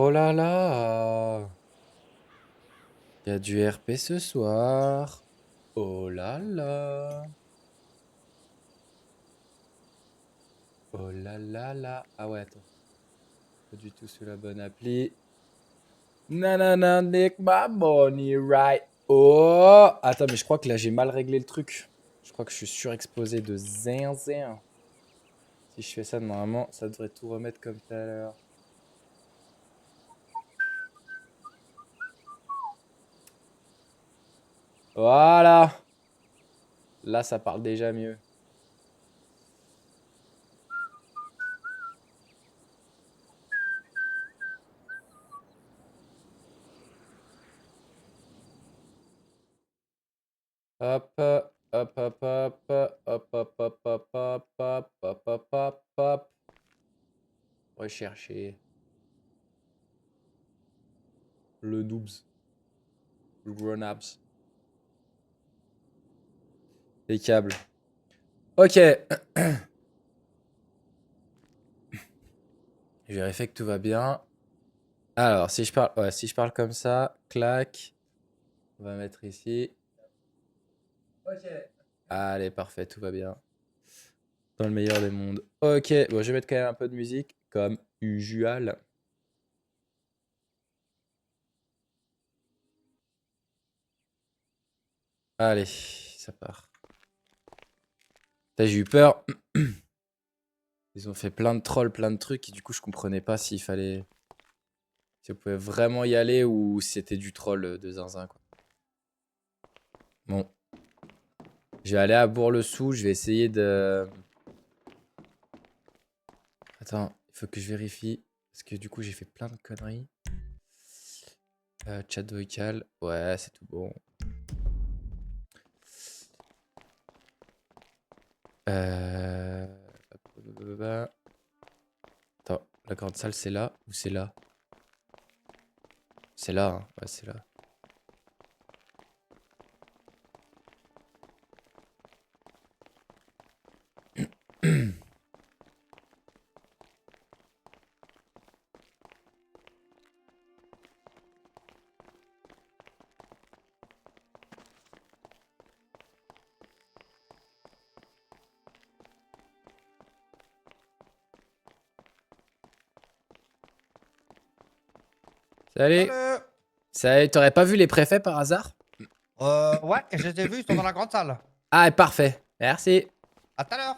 Oh là là, il y a du RP ce soir. Oh là là. Oh là là là. Ah ouais, attends. Pas du tout sur la bonne appli. Nanana, Nick my money right. Oh! Attends, mais je crois que là j'ai mal réglé le truc. Je crois que je suis surexposé de zinzin. Si je fais ça normalement, ça devrait tout remettre comme tout à l'heure. Voilà. Là, ça parle déjà mieux. Hop, hop, hop, hop, hop, hop, hop, hop, hop, hop, hop, hop, hop, hop. Rechercher le noobs, le grown-ups, les câbles. Ok. Je vérifie que tout va bien. Alors, si je parle, ouais, si je parle comme ça, clac. On va mettre ici. Ok. Allez, parfait, tout va bien. Dans le meilleur des mondes. Ok, bon, je vais mettre quand même un peu de musique, comme usual. Allez, ça part. J'ai eu peur. Ils ont fait plein de trolls, plein de trucs, et du coup, je comprenais pas s'il fallait. Si on pouvait vraiment y aller ou si c'était du troll de zinzin, quoi. Bon. Je vais aller à Bourg-le-Sous, je vais essayer de. Attends, il faut que je vérifie. Parce que du coup, j'ai fait plein de conneries. Chat vocal. Ouais, c'est tout bon. Euh... Attends, la grande salle, c'est là ou c'est là? C'est là, hein. Ouais, c'est là. Salut! Salut! Salut, t'aurais pas vu les préfets par hasard? Ouais, je t'ai vu, ils sont dans la grande salle. Ah, parfait. Merci. À tout à l'heure.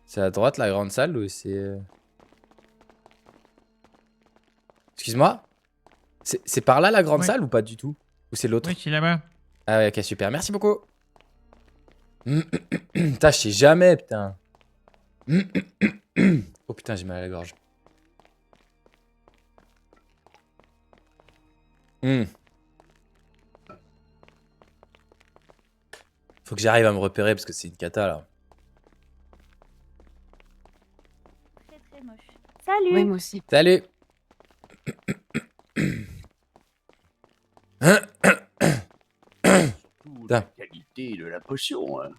C'est à droite la grande salle ou c'est. Excuse-moi? C'est par là la grande Ouais, salle ou pas du tout? Ou c'est l'autre? oui, c'est là-bas. Ah ouais, ok, super. Merci beaucoup. Putain, je sais jamais, putain. Oh putain, j'ai mal à la gorge. Faut que j'arrive à me repérer parce que c'est une cata là. Très très moche. Salut. Oui, moi aussi. Salut. Surtout la Putain. qualité de la potion. Hein.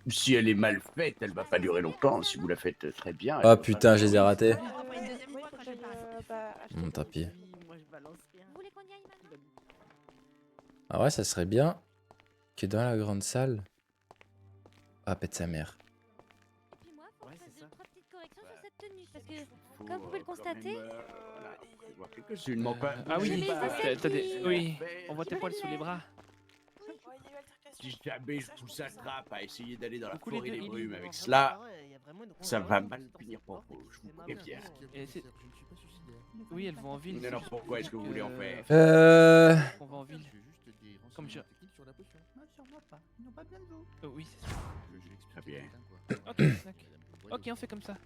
Si elle est mal faite, elle va pas durer longtemps. Si vous la faites très bien, elle Oh va putain, je les ai ratés. Tant pis. Vous voulez qu'on y aille maintenant? Ah ouais, ça serait bien que dans la grande salle. Ah, pète sa mère. Et puis moi, faut que je fasse deux, trois petites corrections sur cette tenue. Parce que, comme vous pouvez le constater, Ah Je oui, mets ça t'as des... qui- Oui, on voit tes poils sous les bras. Si jamais je vous attrape à essayer d'aller dans la Coucou les forêt deux, des il- brumes avec cela, ça va mal finir pour vous, je vous préviens. Et c'est- Oui, elles vont en ville. Mais alors pourquoi est-ce que vous voulez en faire On va en ville. Comme je... oui, c'est sûr. Très bien. Ok, d'accord. Ok, on fait comme ça.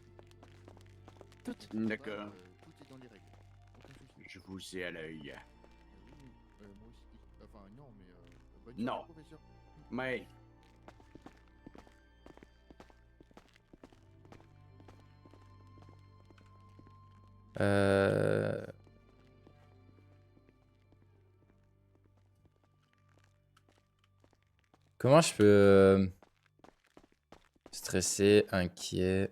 Toutes. D'accord. Je vous ai à l'œil. Non. Mais Euh... Comment je peux... Stressé, inquiet.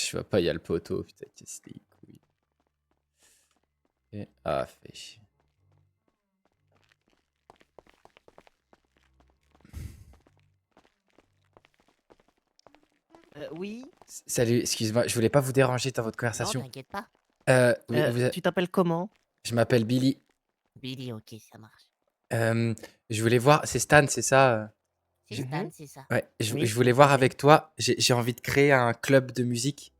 je vois pas, il y a le poteau. Putain, qu'est-ce que c'est les couilles. Ah, fait chier. Oui, Salut, excuse-moi, je voulais pas vous déranger dans votre non, conversation. t'inquiète pas. Oui, Tu t'appelles comment? je m'appelle Billy. Billy, ok, ça marche. Euh, je voulais voir, c'est Stan, c'est ça? C'est Je- Stan, c'est ça. Ouais, Oui, je voulais tout à voir fait. avec toi. J'ai envie de créer un club de musique.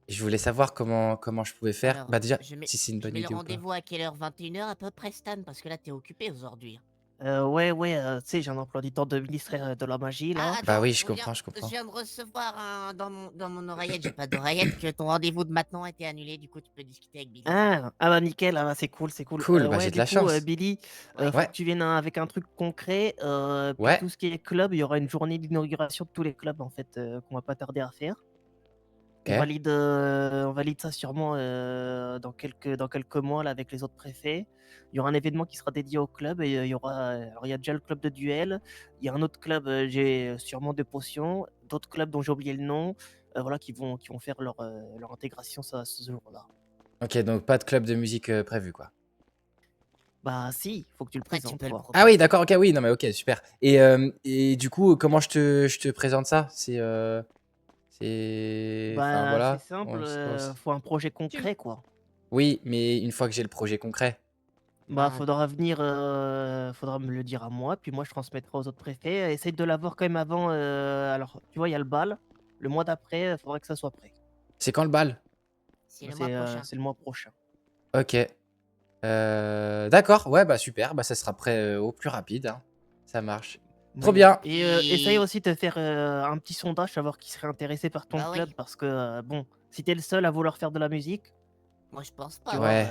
Je voulais savoir comment je pouvais faire. Alors, Bah déjà, je mets, si c'est une je bonne mets le idée ou pas. rendez-vous à quelle heure? 21h à peu près, Stan, parce que là, t'es occupé aujourd'hui. Ouais, tu sais, j'ai un emploi du temps de ministère de la magie, là. Ah, Bah attends, oui, je on vient, comprends, je je comprends. viens de recevoir dans mon oreillette, j'ai pas d'oreillette, que ton rendez-vous de maintenant a été annulé, du coup, tu peux discuter avec Billy. Bah nickel, bah c'est cool, c'est cool. Cool, bah Ouais, j'ai de du la coup, chance. Billy, Ouais. faut Ouais, que tu viennes avec un truc concret. Pour ouais, tout ce qui est club, il y aura une journée d'inauguration de tous les clubs, en fait, qu'on va pas tarder à faire. ok. On valide ça sûrement dans quelques mois là, avec les autres préfets. Il y aura un événement qui sera dédié au club et alors il y a déjà le club de duel, il y a un autre club, j'ai sûrement de potions, d'autres clubs dont j'ai oublié le nom, voilà, qui vont faire leur intégration ce jour-là. Ok, donc pas de club de musique prévu, quoi. Bah si, faut que tu le Après, tu présentes peux le quoi. Ah oui, proposer. d'accord, ok, oui, non mais ok, super. Et du coup, comment je te présente ça? C'est... Enfin Bah c'est voilà. simple, faut un projet concret quoi. Oui, mais une fois que j'ai le projet concret. Bah, Bah, faudra me le dire à moi, puis moi je transmettrai aux autres préfets. Essaye de l'avoir quand même avant. Alors, tu vois, il y a le bal. Le mois d'après, il faudra que ça soit prêt. C'est quand le bal? c'est Bah, le mois prochain. c'est le mois prochain. Ok. D'accord, ouais, bah super, bah ça sera prêt au plus rapide, hein. Ça marche. Trop Oui. bien. Et essaye aussi de faire un petit sondage, savoir qui serait intéressé par ton Bah club, oui, parce que bon, si t'es le seul à vouloir faire de la musique, moi je pense tu pas, vois. Ouais,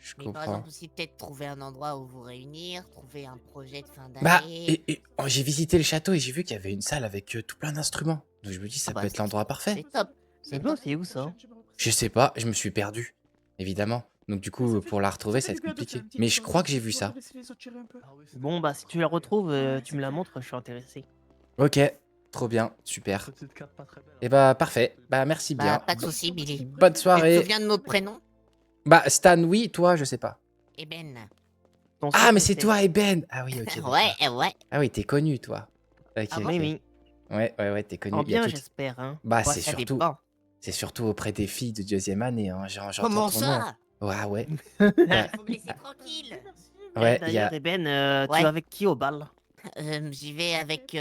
je mais par comprends. exemple aussi peut-être trouver un endroit où vous réunir, trouver un projet de fin Bah, d'année. oh, j'ai visité le château et j'ai vu qu'il y avait une salle avec tout plein d'instruments. Donc je me dis, Ah ça peut bah être l'endroit parfait. c'est top, C'est c'est bien, top. c'est où ça? Je sais pas, je me suis perdu, évidemment. Donc du coup, pour la retrouver, ça va être compliqué. Mais je crois que j'ai vu ça. Bon, bah, si tu la retrouves, tu me la montres, je suis intéressé. Ok, trop bien, super. Et bah parfait, bah merci Bah bien. pas de soucis, Billy. Bonne Tu te soirée. souviens de notre prénom? Bah Stan, oui, toi, je sais pas. Eben. Ton Ah, mais c'est sous-préfet. toi, Eben. Ah oui, ok, Ouais, d'accord. ouais. Ah oui, t'es connu, toi. Ok, Ah bon? Oui, ok. oui. Ouais, t'es connu. En Il y a bien, tout. j'espère, hein. Bah, Bah ça dépend. c'est surtout auprès des filles de deuxième année, hein. J'entends Comment ton nom. ça? Ouais. Il faut me laisser tranquille. Ouais, il y D'ailleurs, a. Eben, tu Ouais. vas avec qui au bal? J'y vais avec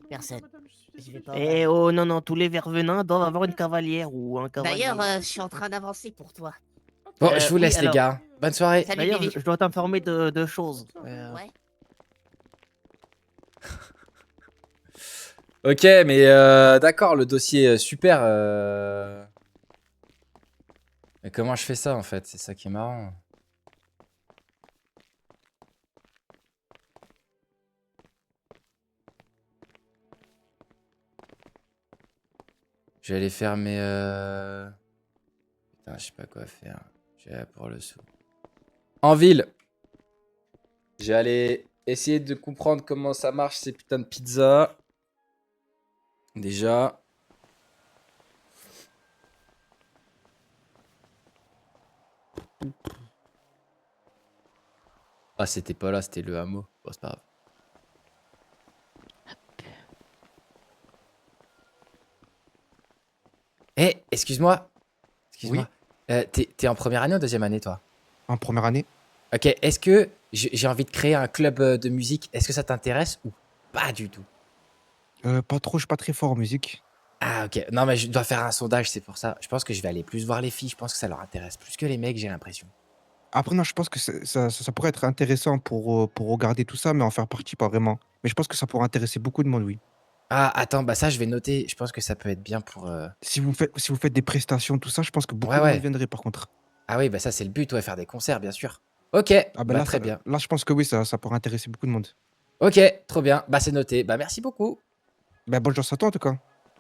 personne. J'y vais pas au Eh bal. oh, non, non, tous les vervenins doivent avoir une cavalière ou un D'ailleurs, cavalier. je suis en train d'avancer pour toi. Bon, je vous Oui, laisse, les alors, gars. Bonne soirée. Salut d'ailleurs, Billy. je dois t'informer de deux choses. Ouais. Ok, mais d'accord, le dossier, super. Mais comment je fais ça, en fait? C'est ça qui est marrant. Je vais aller faire mes... Putain, je sais pas quoi faire. Je vais aller pour le sou. En ville. Je vais aller essayer de comprendre comment ça marche, ces putains de pizzas. Déjà. Ah, c'était pas là, c'était le hameau. Bon, c'est pas grave. Eh, excuse-moi. Oui, T'es en première année ou deuxième année, toi? en première année. Ok, est-ce que j'ai envie de créer un club de musique? Est-ce que ça t'intéresse ou pas du tout? Pas trop, je suis pas très fort en musique. Ah, ok. Non, mais je dois faire un sondage, c'est pour ça. Je pense que je vais aller plus voir les filles. Je pense que ça leur intéresse plus que les mecs, j'ai l'impression. Après, non, je pense que ça pourrait être intéressant pour regarder tout ça, mais en faire partie, pas vraiment. Mais je pense que ça pourrait intéresser beaucoup de monde, oui. Ah, attends, bah ça, je vais noter. Je pense que ça peut être bien pour. Si vous faites des prestations, tout ça, je pense que beaucoup Ouais, de monde ouais. viendrait, par contre. Ah oui, bah ça, c'est le but, ouais, faire des concerts, bien sûr. Ok, Ah ben bah là, très bien. là, je pense que oui, ça pourrait intéresser beaucoup de monde. Ok, trop bien. Bah c'est noté. Bah merci beaucoup. Ben, bonne chance à toi, en tout cas.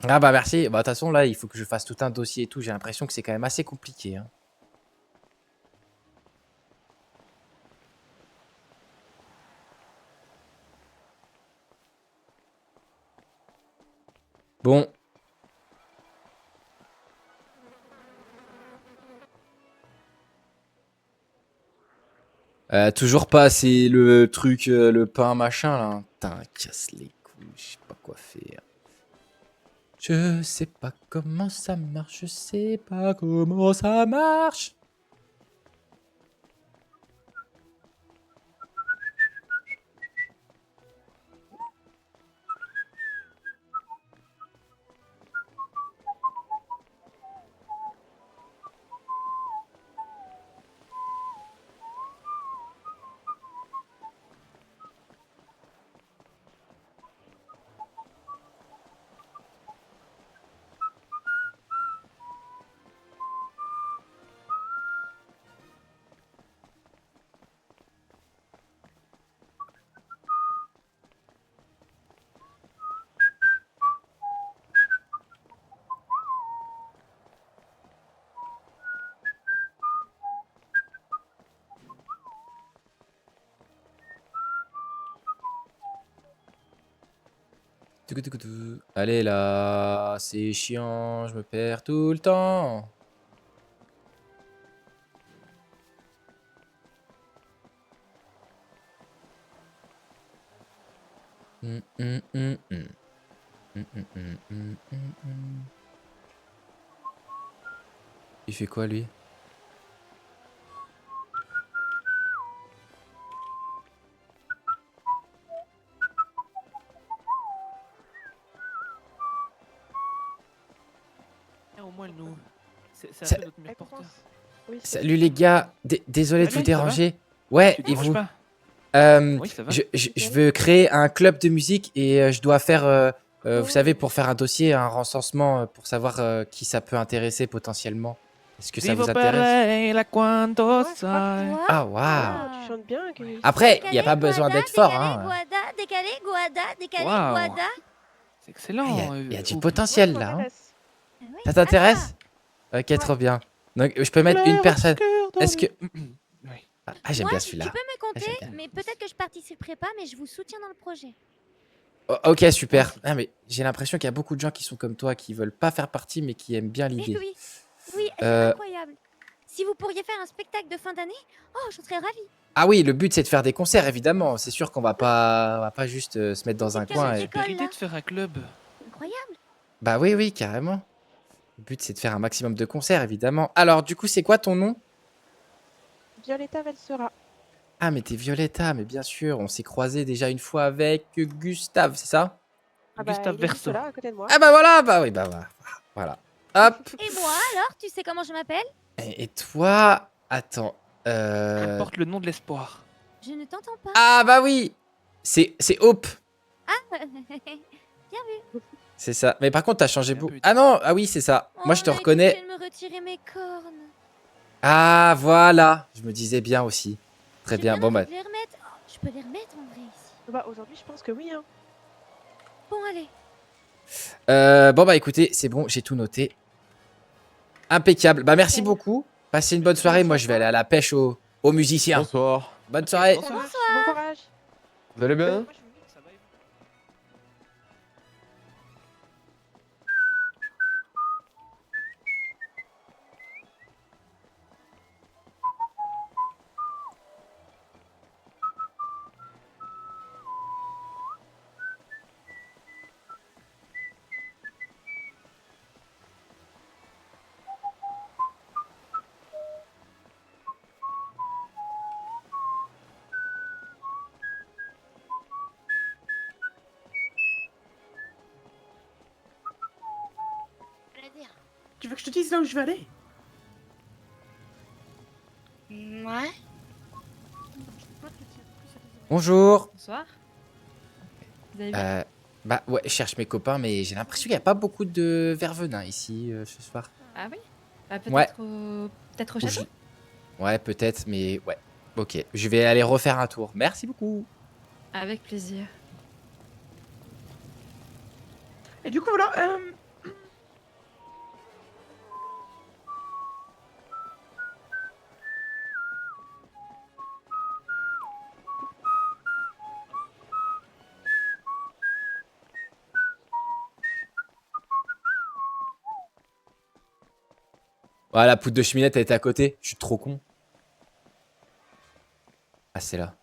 Ah bah merci. Bah de toute façon, là, il faut que je fasse tout un dossier et tout. J'ai l'impression que c'est quand même assez compliqué, hein. Bon. Toujours pas, c'est le truc, le pain machin là. Putain, casse les couilles, je sais pas quoi faire. Je sais pas comment ça marche, je sais pas comment ça marche. Allez là, c'est chiant, je me perds tout le temps. Hum, hum, hum, hum. Hum, hum, hum, hum, hum, hum. Il fait quoi lui? Au moins, nous. C'est un Ça- peu notre meilleur porteur. Salut les gars, désolé de Salut, vous ça va? déranger. Ouais, Tu te et déranges vous? pas? Oui, ça va. Je veux créer un club de musique et je dois faire, vous savez, pour faire un dossier, un recensement pour savoir qui ça peut intéresser potentiellement. Est-ce que ça Vivo vous intéresse? bella quanto Ouais, je crois que sai. toi, Ah, waouh! ah. Tu chantes bien, Gris. Après, il n'y a pas besoin Guada, d'être fort, décalé, hein. Guada, décalé, Guada, décalé, Waouh. Guada. C'est excellent. Il y a du Ouf. potentiel Ça là. Hein. m'intéresse. Oui, Ça t'intéresse? Ok, trop bien. Donc, je peux mettre une personne. Est-ce que. Oui. Ah, j'aime Moi, bien tu celui-là. peux me compter, j'aime bien. mais peut-être que je participerai pas, mais je vous soutiens dans le projet. Oh, ok, super. Ah, mais j'ai l'impression qu'il y a beaucoup de gens qui sont comme toi, qui veulent pas faire partie, mais qui aiment bien Mais l'idée. oui, oui, c'est Euh, incroyable. Si vous pourriez faire un spectacle de fin d'année, oh, j'en serais ravie. Ah oui, le but c'est de faire des concerts, évidemment. C'est sûr qu'on va pas juste se mettre dans un Quelqu'un coin. de Et... Super École, idée là. de faire un club. Incroyable. Bah oui, oui, carrément. Le but c'est de faire un maximum de concerts, évidemment. Alors, du coup, c'est quoi ton nom? Violetta Velsera. Ah, mais t'es Violetta, mais bien sûr, on s'est croisés déjà une fois avec Gustave, c'est ça? Ah bah, Gustave il est juste Verso. là, à côté de moi. Ah bah voilà, bah oui, bah voilà. Hop. Et moi, alors, tu sais comment je m'appelle? Et toi, attends. Elle porte le nom de l'espoir. Je ne t'entends pas. Ah bah oui, c'est Hope, Ah, bien vu. c'est ça. Mais par contre, t'as changé C'est un beaucoup. peu Ah non, ah oui, c'est ça. Moi, je te on a été reconnais. obligé de me retirer mes cornes. Ah voilà, je me disais bien aussi. Très J'ai bien. Bon envie bah, de les remettre. Oh, je peux les remettre en vrai ici. Bah, aujourd'hui, je pense que oui. Hein. Bon, allez. bon bah écoutez, c'est bon, j'ai tout noté. Impeccable. Bah merci Nickel. beaucoup. Passez une bonne soirée. Moi, je vais aller à la pêche aux musiciens. Bonsoir. Bonne soirée. Bonsoir. Bon courage. Vous allez bien? Ça va, Yves? Je veux dire. Tu veux que je te dise là où je vais aller? Ouais. Bonjour. Bonsoir. Vous allez bien? Bah ouais, je cherche mes copains, mais j'ai l'impression qu'il n'y a pas beaucoup de vervenins ici ce soir. Ah oui? Bah, Ouais. peut-être au Ou château? Ouais, peut-être, mais ouais. Ok, je vais aller refaire un tour. Merci beaucoup. Avec plaisir. Et du coup, voilà. Ah, la poudre de cheminette, elle était à côté. Je suis trop con. Ah, c'est là.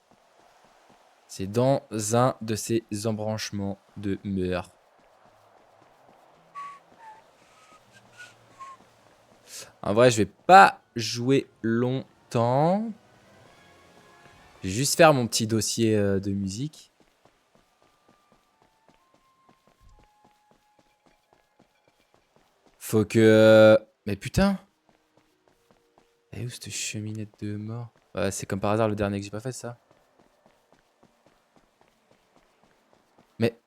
C'est dans un de ces embranchements de mur. En vrai, je vais pas jouer longtemps. Je vais juste faire mon petit dossier de musique. Faut que... Mais putain! Elle est où cette cheminette de mort? Ouais, c'est comme par hasard le dernier que j'ai pas fait, ça. Mais...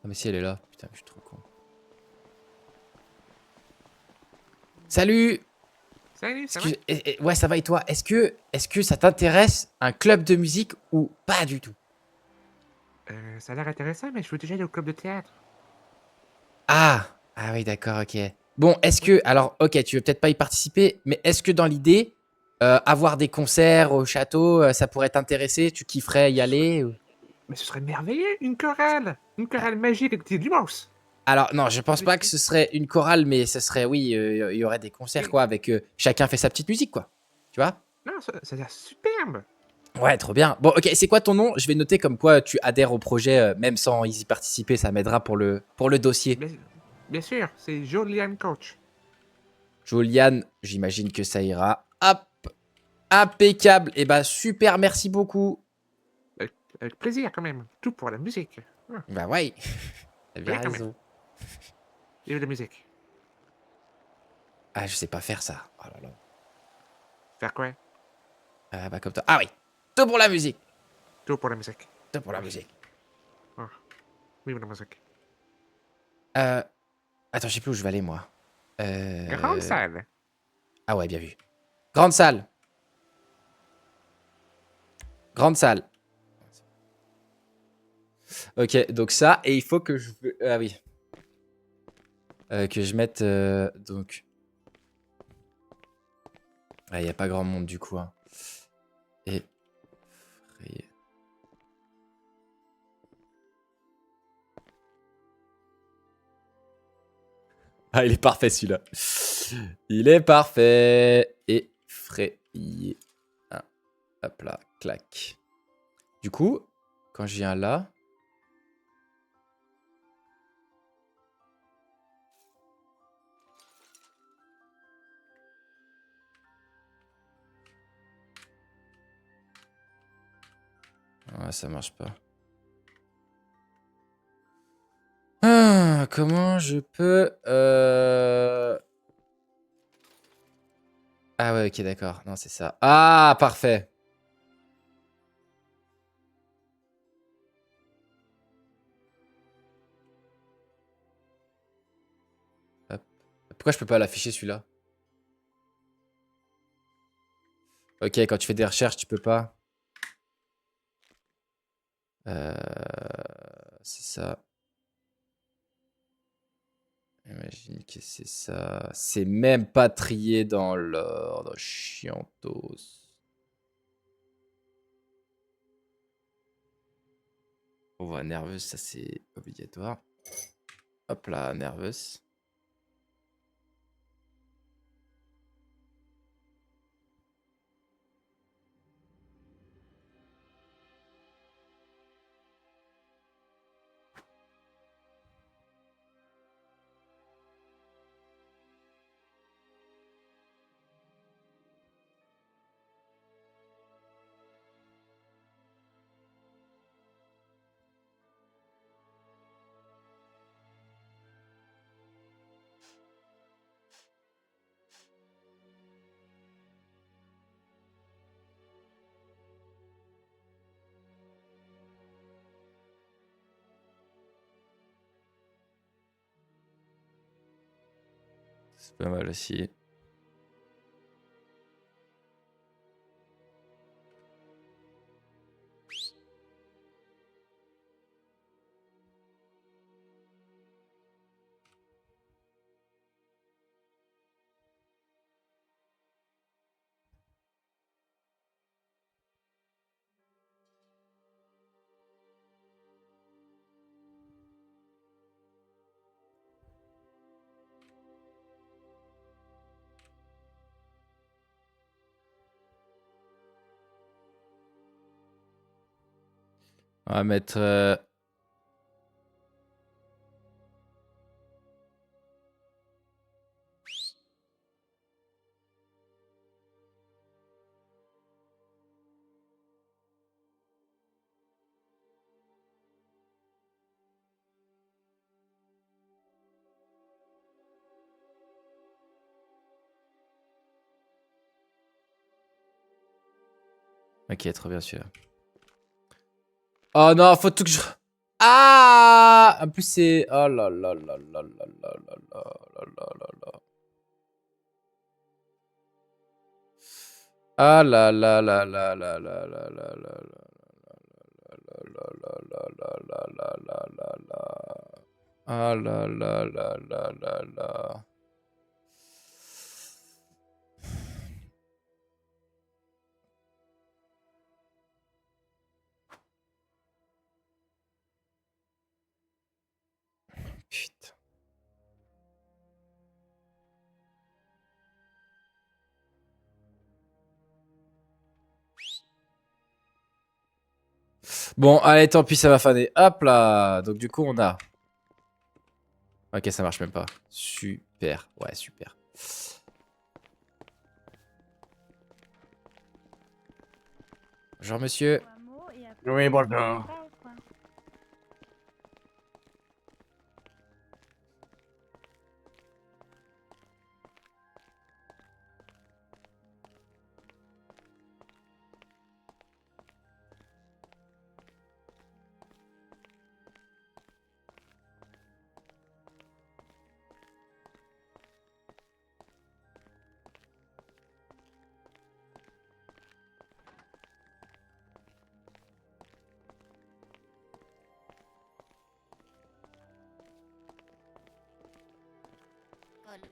Ah mais si, elle est là. Putain, je suis trop con. Salut! Salut, ça va? Ouais, ça va et toi? Est-ce que ça t'intéresse un club de musique ou pas du tout? Ça a l'air intéressant, mais je veux déjà aller au club de théâtre. Ah! Ah oui, d'accord, ok. Bon, est-ce que... Alors, ok, tu veux peut-être pas y participer, mais est-ce que dans l'idée, avoir des concerts au château, ça pourrait t'intéresser? Tu kifferais y aller ou... Mais ce serait merveilleux, une chorale! Une chorale magique avec du mouse! Alors, non, je pense pas que ce serait une chorale, mais ce serait, oui, il y aurait des concerts, quoi, avec... chacun fait sa petite musique, quoi. Tu vois? Non, ça a l'air superbe! Ouais, trop bien. Bon, ok, c'est quoi ton nom? Je vais noter comme quoi tu adhères au projet, même sans y participer, ça m'aidera pour le dossier. Bien sûr, c'est Jolian Coach. Joliane, j'imagine que ça ira. Hop! Impeccable. Et bah, super, merci beaucoup. Avec plaisir, quand même. Tout pour la musique. Ah, Bah ouais. T'as bien ouais, quand même. raison. Et de la musique. Ah, je sais pas faire ça. Oh là là. Faire quoi? Bah, comme toi. Ah oui. Tout pour la musique. Tout pour la musique. Tout pour la musique. Ah, oui, pour la musique. Attends, je sais plus où je vais aller, moi. Grande salle. Ah ouais, bien vu. Grande salle. Grande salle. Ok, donc ça. Et il faut que je... Ah oui. Que je mette... donc... Ah, il n'y a pas grand monde, du coup. Hein. Et... Ah, il est parfait, celui-là. Il est parfait. Effrayé. Ah, hop là, clac. Du coup, quand je viens là... Ah, ça marche pas. Ah, comment je peux... Ah ouais, ok, d'accord. Non, c'est ça. Ah, parfait. Hop. Pourquoi je peux pas l'afficher, celui-là? Ok, quand tu fais des recherches, tu peux pas. C'est ça. Imagine que c'est ça. C'est même pas trié dans l'ordre. Chiantos. On voit nerveuse, ça c'est obligatoire. Hop là, nerveuse. C'est pas mal aussi. On va mettre... Ok, trop bien celui-là. Oh non, faut tout que je... Ah! En plus, c'est... Oh là là là là là là là là là là là là. Ah là là là là là là là là là là. Ah là là là là là là. Putain. Bon, allez, tant pis, ça va faner. Hop là. Donc du coup, on a... Ok, ça marche même pas. Super. Ouais, super. Bonjour, monsieur. Oui, bonjour. Je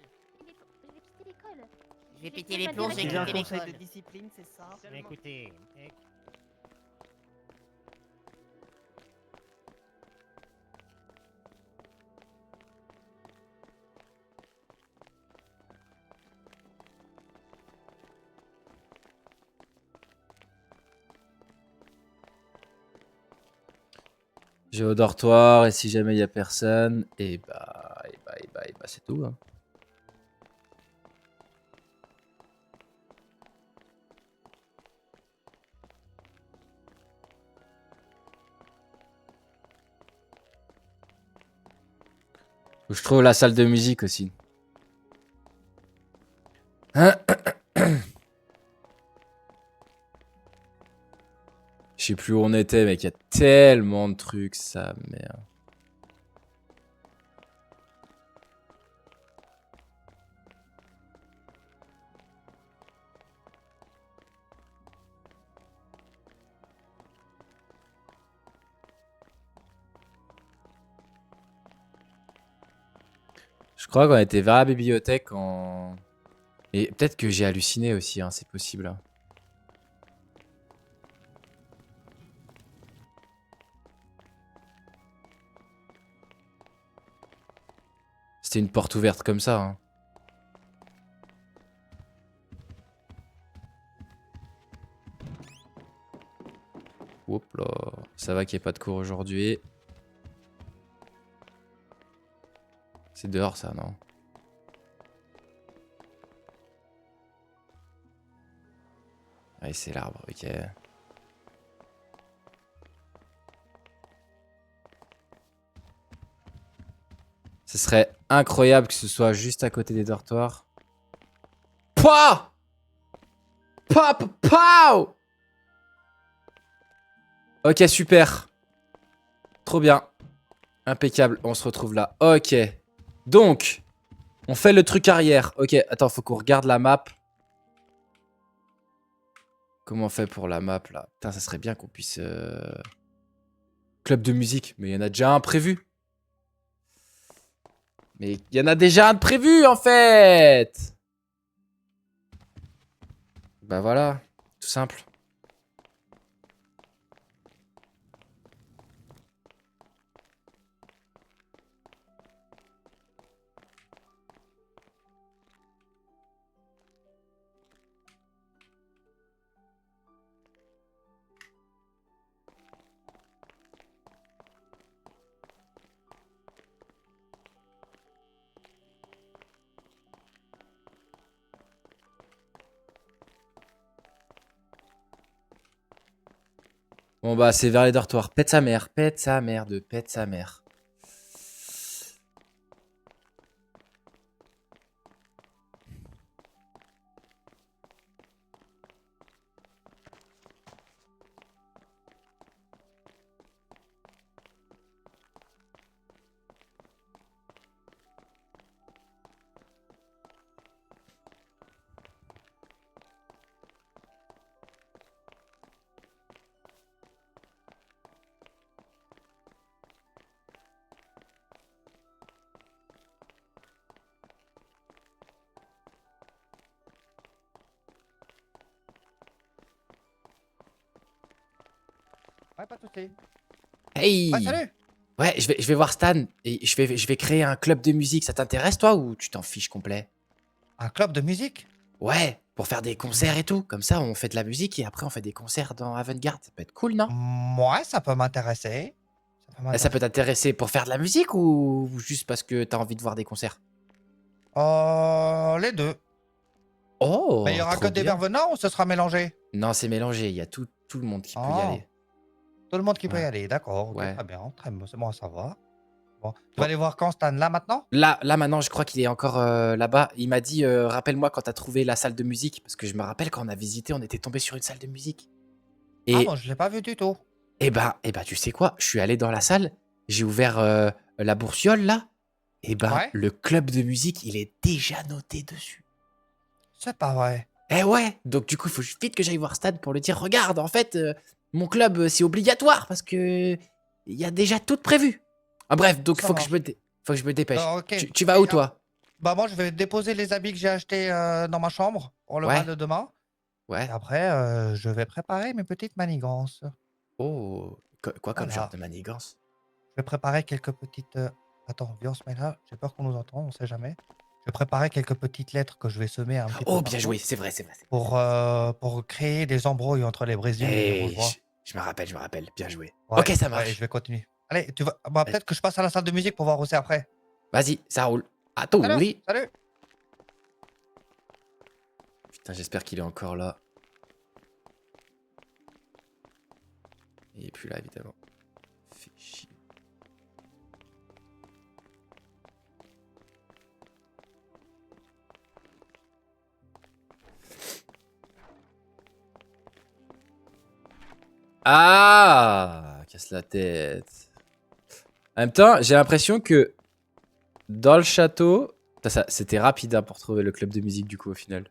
vais quitter l'école. Je vais péter les plombs, je vais J'ai un quitter conseil de l'école. discipline, c'est ça? Écoutez, Je vais au dortoir et si jamais il y a personne, et bah, c'est tout. Hein. Faut que je trouve la salle de musique aussi. Je sais plus où on était, mec. Il y a tellement de trucs, ça, merde. Je crois qu'on était vers la bibliothèque en... Et peut-être que j'ai halluciné aussi, hein, c'est possible. Hein. C'était une porte ouverte comme ça. Hein. Hop là. Ça va qu'il n'y ait pas de cours aujourd'hui. C'est dehors ça, non? Ouais, c'est l'arbre, ok. Ce serait incroyable que ce soit juste à côté des dortoirs. Pouah! Pow! Ok, super. Trop bien. Impeccable, on se retrouve là. Ok. Donc, on fait le truc arrière. Ok, attends, faut qu'on regarde la map. Comment on fait pour la map, là? Putain, ça serait bien qu'on puisse... Club de musique. Mais il y en a déjà un prévu. Mais il y en a déjà un de prévu, en fait! Bah voilà, tout simple. Bon bah c'est vers les dortoirs. Pète sa mère de pète sa mère. Ouais, pas de soucis. Hey! Ouais, salut. Ouais, je vais voir Stan et je vais créer un club de musique. Ça t'intéresse toi ou tu t'en fiches complet? Un club de musique? Ouais, pour faire des concerts et tout. Comme ça, on fait de la musique et après on fait des concerts dans Avant-Garde. Ça peut être cool, non? Ouais, ça peut m'intéresser. Ça peut Ça m'intéresser. peut t'intéresser pour faire de la musique ou juste parce que t'as envie de voir des concerts? Les deux. Oh, Mais il y aura trop que des bien. intervenants ou ce sera mélangé? Non, c'est mélangé. Il y a tout le monde qui peut y Oh, aller. tout le monde qui peut y Ouais. aller, d'accord, ok, Ouais. très bien, c'est bon à savoir. Bon, tu Bon. vas aller voir quand Stan, là maintenant? Là, maintenant, je crois qu'il est encore là-bas. Il m'a dit, rappelle-moi quand t'as trouvé la salle de musique. Parce que je me rappelle quand on a visité, on était tombé sur une salle de musique. Ah Et, bon, je l'ai pas vu du tout. tu sais quoi? Je suis allé dans la salle. J'ai ouvert la boursiole, là. Ouais? Le club de musique, il est déjà noté dessus. C'est pas vrai. Eh ouais! Donc, du coup, il faut vite que j'aille voir Stan pour lui dire, regarde, en fait, mon club, c'est obligatoire parce que il y a déjà tout prévu. Ah, bref, donc, Ça faut que je marche. me dépêche. Non, ok. Tu vas où, Et, toi? bah moi, je vais déposer les habits que j'ai achetés dans ma chambre pour le Ouais. bal de demain. Ouais. Et après, je vais préparer mes petites manigances. Oh, quoi comme genre Voilà. de manigance? Je vais préparer quelques petites. Attends, viens, on se met là. J'ai peur qu'on nous entende, on sait jamais. Je vais préparer quelques petites lettres que je vais semer un petit peu Oh, bien partout joué, c'est vrai. pour créer des embrouilles entre les Brésiliens et les Hey, Rougeois. je me rappelle, bien joué. Ouais, Ok, ça ouais, marche. je vais continuer. Allez, tu vas. Bah, peut-être que je passe à la salle de musique pour voir aussi après. Vas-y, ça roule. Attends, Salut, oui. salut. Putain, j'espère qu'il est encore là. Il est plus là, évidemment. Fait chier. Ah, casse la tête. En même temps, j'ai l'impression que dans le château, c'était rapide hein, pour trouver le club de musique du coup au final.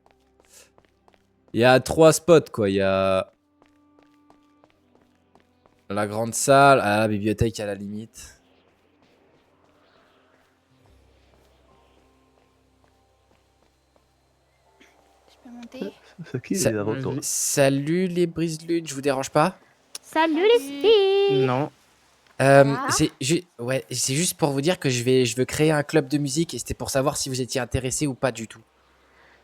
Il y a 3 spots quoi. Il y a la grande salle, la bibliothèque à la limite. Je peux monter? C'est qui Sa- les retours? Salut les brises-lunes, je vous dérange pas? Salut les filles. Non. Ah. C'est juste pour vous dire que je veux créer un club de musique et c'était pour savoir si vous étiez intéressé ou pas du tout.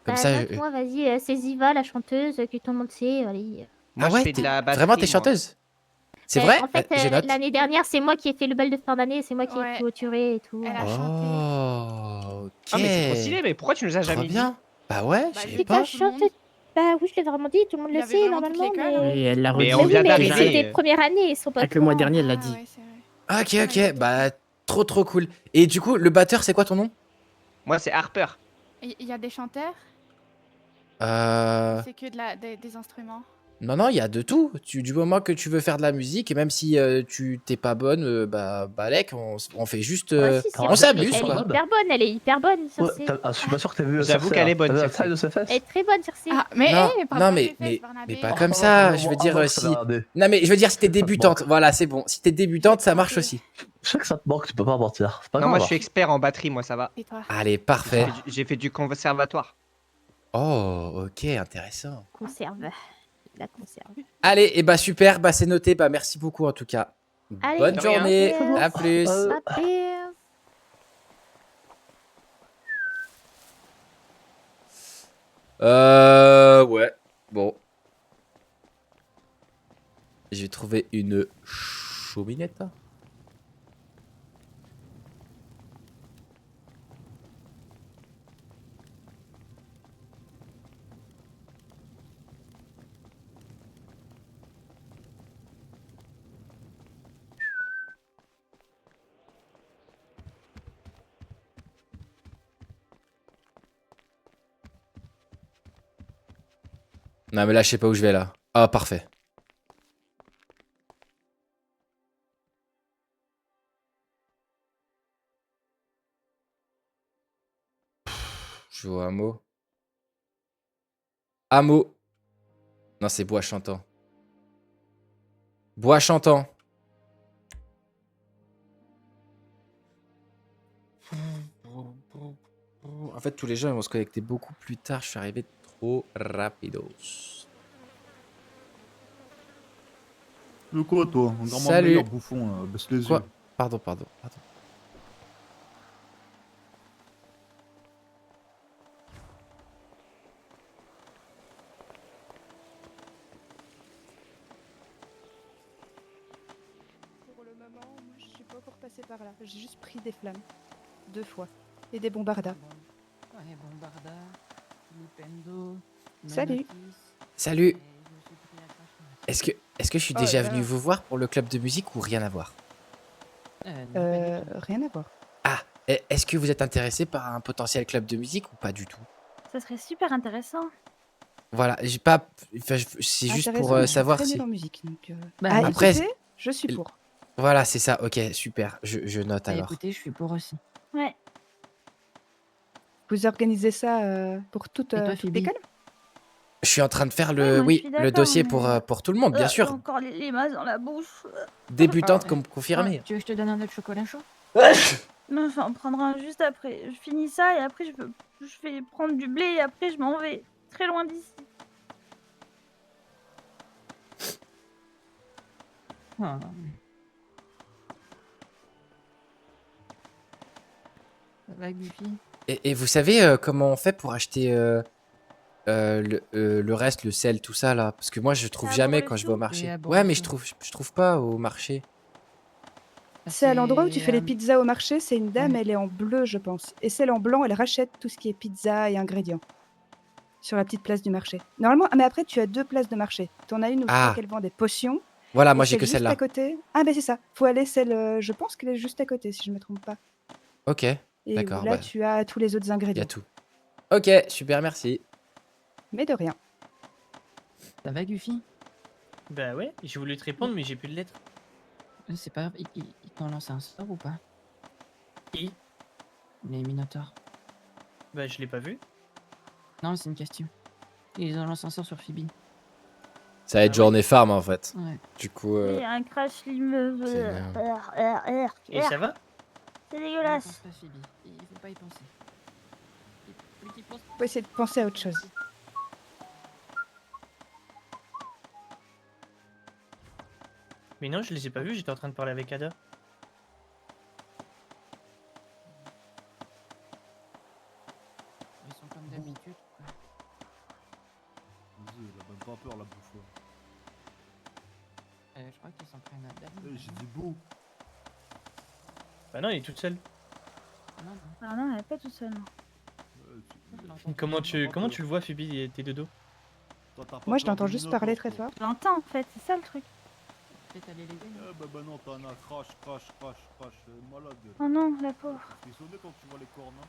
Comme ça, Moi, vas-y, c'est Ziva, la chanteuse, que tout le monde sait. Allez. Ah ouais, vraiment t'es chanteuse? C'est vrai? En fait, Je note. l'année dernière, c'est moi qui ai fait le bal de fin d'année, c'est moi qui ai clôturé et tout. Elle a chanté. Oh, ok. Ah, mais c'est trop stylé, mais pourquoi tu nous as Trop jamais dit? bien. Bah ouais, je C'est savais pas. ta chanteuse. Bah oui, je l'ai vraiment dit, tout le monde Il y le avait sait vraiment toute normalement. l'école, Mais... Et elle l'a Mais redit. on vient mais d'arriver. c'était première année, ils sont pas Avec au le mois courant. dernier, elle l'a Ah dit. ouais, c'est vrai. Ok, bah trop cool. Et du coup, le batteur, c'est quoi ton nom? Moi, c'est Harper. Et il y a des chanteurs? Euh... C'est que des instruments. Non, il y a de tout. Du moment que tu veux faire de la musique, et même si tu t'es pas bonne, bah Balek, on fait juste... Ah, si, si, on s'amuse, elle quoi. est hyper bonne, elle est hyper bonne sur scène. Je suis pas sûr que t'as vu J'avoue qu'elle est bonne, T'as vu la Cersei. taille de ses fesses? Elle est très bonne sur scène. Ah, mais Non, parle non, pas mais, des fesses, mais, Barnabé. mais pas Oh, comme non, ça. non, Je veux non, dire non, si... ça va regarder. Non, mais je veux dire si t'es débutante. Voilà, c'est bon. Si t'es débutante, ça marche aussi. Je sais que ça te manque, tu peux pas mentir. C'est pas Non, grave. moi, je suis expert en batterie, moi, ça va. Et toi? Allez, parfait. J'ai fait du conservatoire. Oh, ok, intéressant. Conserve. La conserve. Allez, et bah super, bah c'est noté. Bah merci beaucoup en tout cas. Allez, Bonne de journée, rien. à plus. À plus. Ouais, bon. J'ai trouvé une chauminette. Non, mais là, je sais pas où je vais, là. Ah, parfait. Je vois un mot. Hameau. Non, c'est bois chantant. Bois chantant. En fait, tous les gens ils vont se connecter beaucoup plus tard. Je suis arrivé trop rapidos. Le quoi, toi? Un grand Salut. meilleur bouffon, là. Baisse les Quoi? yeux. Pardon, pardon, pardon. Pour le moment, moi, je suis pas encore passée par là. J'ai juste pris des flammes. 2 fois. Et des bombardas. Ouais, Bombarda, Lipendo, Salut. Salut. Est-ce que je suis Oh déjà là venu là. vous voir pour le club de musique ou rien à voir? Rien à voir. Ah, est-ce que vous êtes intéressé par un potentiel club de musique ou pas du tout? Ça serait super intéressant. Voilà, j'ai pas. Enfin, c'est juste pour Intéressant, mais je suis savoir très nulle si. en musique. Donc, Bah, à Après, écouter, je suis pour. Voilà, c'est ça. Ok, super. Je note Bah, alors. écoutez, je suis pour aussi. Ouais. Vous organisez ça pour toute, Et toi, toute Phoebe? l'école? Je suis en train de faire Ouais, le, moi, je oui, suis le d'accord, dossier mais- pour tout le monde, bien J'ai sûr. encore les masses dans la bouche. Débutante Ah, comme confirmée. Tu veux que je te donne un autre chocolat chaud? Non, enfin, on prendra un juste après. Je finis ça et après, je vais prendre du blé et après, je m'en vais. Très loin d'ici. Ah. Ça va, Goofy? Et vous savez comment on fait pour acheter le reste, le sel, tout ça là? Parce que moi je trouve à jamais Bourg-le-Sous quand je vais au Et marché. à Ouais, mais Bourg-le-Sous. je trouve pas au marché. C'est à l'endroit où tu C'est, fais les pizzas au marché, c'est une dame, ouais. elle est en bleu, je pense. Et celle en blanc, elle rachète tout ce qui est pizza et ingrédients. Sur la petite place du marché. Normalement, mais après, tu as 2 places de marché. Tu en as une où je crois Ah, qu'elle vend des potions. voilà, Et moi j'ai celle que juste à celle-là. côté. Ah, ben c'est ça. Faut aller celle. Je pense qu'elle est juste à côté, si je me trompe pas. Ok, Et où d'accord, là, bah, tu as tous les autres il y a ingrédients. tout. Ok, super, merci. Mais de rien. Ça va, Goofy? Bah ouais, j'ai voulu te répondre, mais j'ai plus de lettres. C'est pas grave, ils t'ont lancé un sort ou pas? Qui? Les Minotaurs. Bah je l'ai pas vu. Non, c'est une question. Ils ont lancé un sort sur Phoebe. Ça va être Ah ouais? journée farm en fait. Ouais. Du coup, Oui, un crash l'immeuble. c'est énorme. Et ça va? C'est Ne pense dégueulasse. pas, Phoebe. Il faut pas y penser. Faut qu'il pense- Faut essayer de penser à autre chose. Mais non, je les ai pas vus, j'étais en train de parler avec Ada. Ils sont comme d'habitude, quoi. Vas-y, elle a même pas peur, la bouffe. Je crois qu'ils s'en prennent à Dan. Eh, j'ai dit beau. Bah non, il est toute seule. Non, non. Ah non, elle est pas toute seule. Comment tu le vois, Phoebe, t'es de dos? Moi, je l'entends juste parler très fort. Je l'entends en fait, c'est ça le truc. Peut-être aller les gagner. Eh bah non, t'en as crash, crash, crash, crash. Elle est malade. Oh non, la pauvre. Tu es sonné quand tu vois les cornes, hein?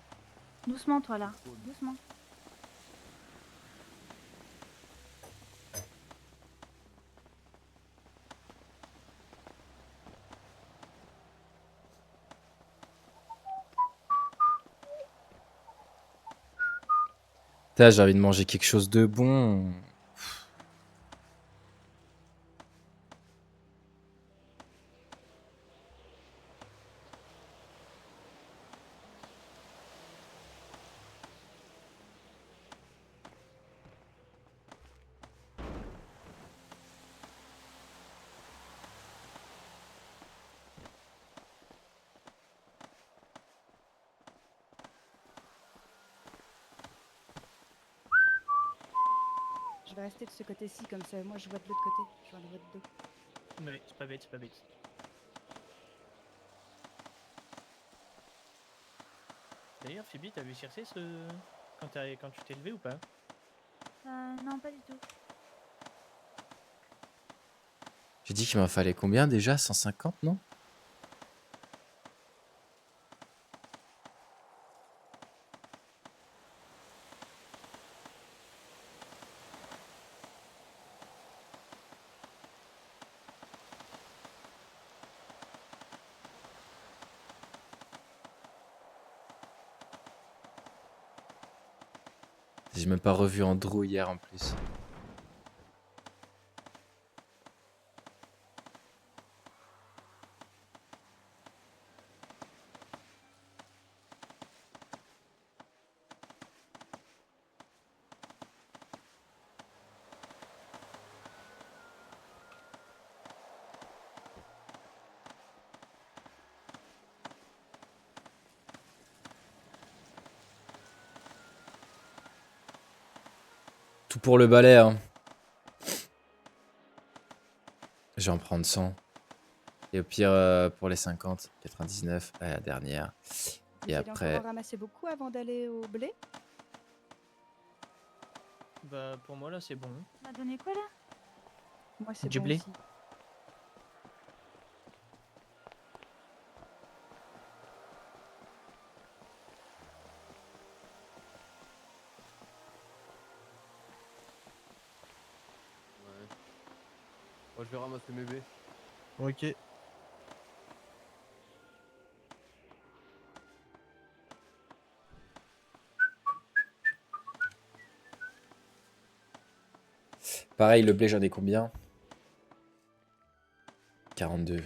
Doucement, toi là. Doucement. Putain, j'ai envie de manger quelque chose de bon. Je vais rester de ce côté-ci, comme ça, moi, je vois de l'autre côté. Je vois de votre dos. Ouais, c'est pas bête, c'est pas bête. D'ailleurs, Phoebe, t'as vu Circé quand tu t'es levé ou pas? Non, pas du tout. J'ai dit qu'il m'en fallait combien déjà? 150, non? J'ai même pas revu Andrew hier en plus. Tout pour le balai, hein. Je vais en prendre 100. Et au pire, pour les 50, 99, la dernière. Et Vous allez après... encore en ramasser beaucoup avant d'aller au blé? Bah, pour moi, là, c'est bon. On m'a donné quoi là? Moi, c'est Du bon blé. aussi. Moi, je vais ramasser mes baies. Ok. Pareil, le blé, j'en ai combien? 42.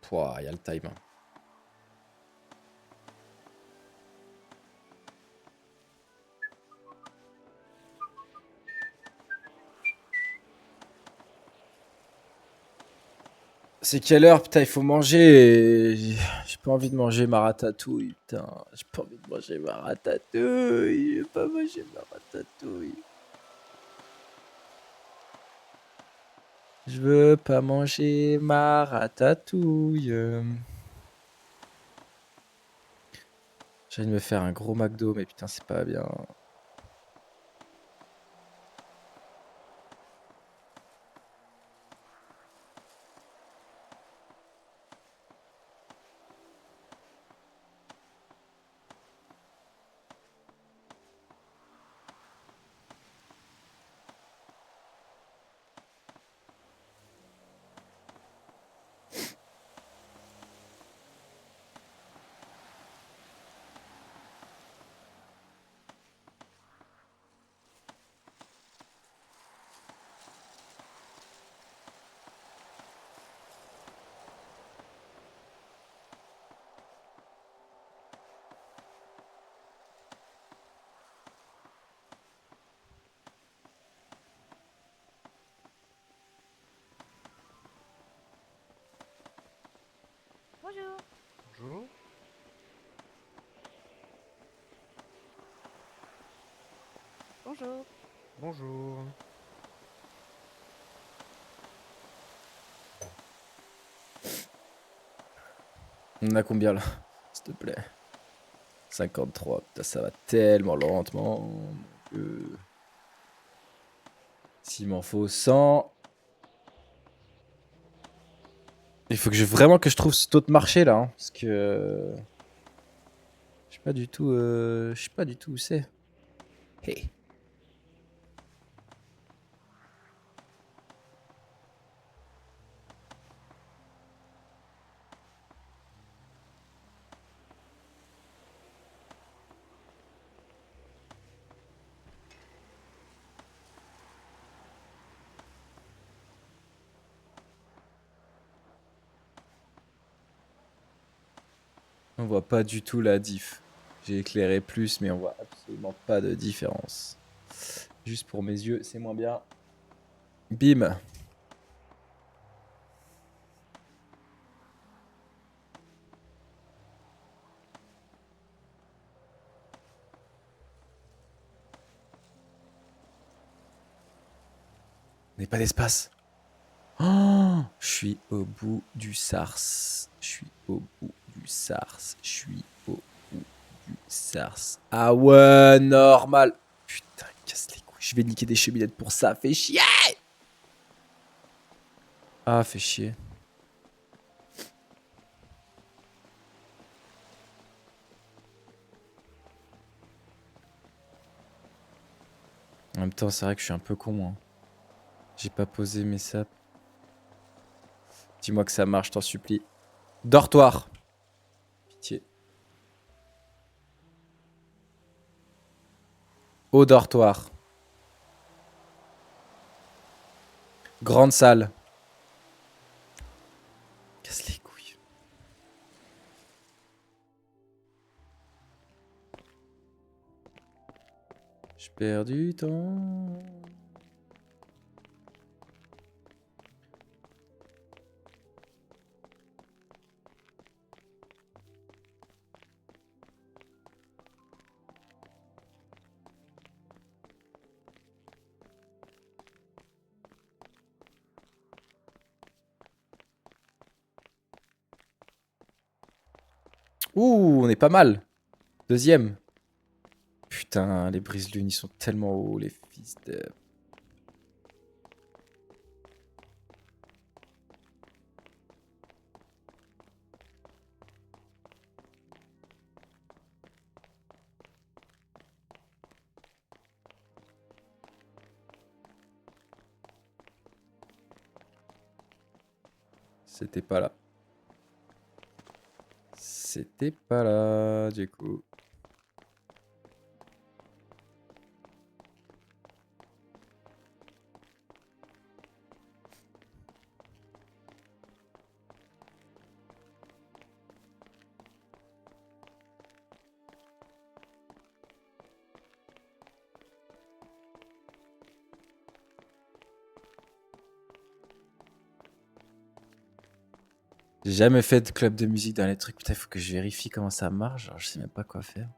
Pouah, il y a le time. Hein. C'est quelle heure? Putain, il faut manger. J'ai pas envie de manger ma ratatouille. Putain, j'ai pas envie de manger ma ratatouille. J'ai pas mangé ma ratatouille. Je veux pas manger ma ratatouille. J'ai envie de me faire un gros McDo, mais putain, c'est pas bien. Bonjour. Bonjour. Bonjour. Bonjour. On a combien là? S'il te plaît. 53. Putain, ça va tellement lentement. Mon Dieu. S'il m'en faut 100. Il faut que vraiment que je trouve ce taux de marché là. Hein, parce que. Je sais pas du tout. Je sais pas du tout où c'est. Hey. On voit pas du tout la diff. J'ai éclairé plus, mais on voit absolument pas de différence. Juste pour mes yeux, c'est moins bien. Bim. N'est pas d'espace. Oh, je suis au bout du SARS. Je suis au bout du SARS. Je suis au bout du SARS. Ah ouais, normal. Putain, casse les couilles. Je vais niquer des cheminettes pour ça. Fait chier. Ah, fait chier. En même temps, c'est vrai que je suis un peu con, moi. J'ai pas posé mes sapes. Dis-moi que ça marche, t'en supplie. Dortoir. Pitié. Au dortoir. Grande salle. Casse les couilles. Je perds du temps. Ouh, on est pas mal. Deuxième. Putain, les brise-lunes, ils sont tellement hauts, les fils de... C'était pas là. C'était pas là, du coup. J'ai jamais fait de club de musique dans les trucs. Putain, il faut que je vérifie comment ça marche. Genre, je sais même pas quoi faire.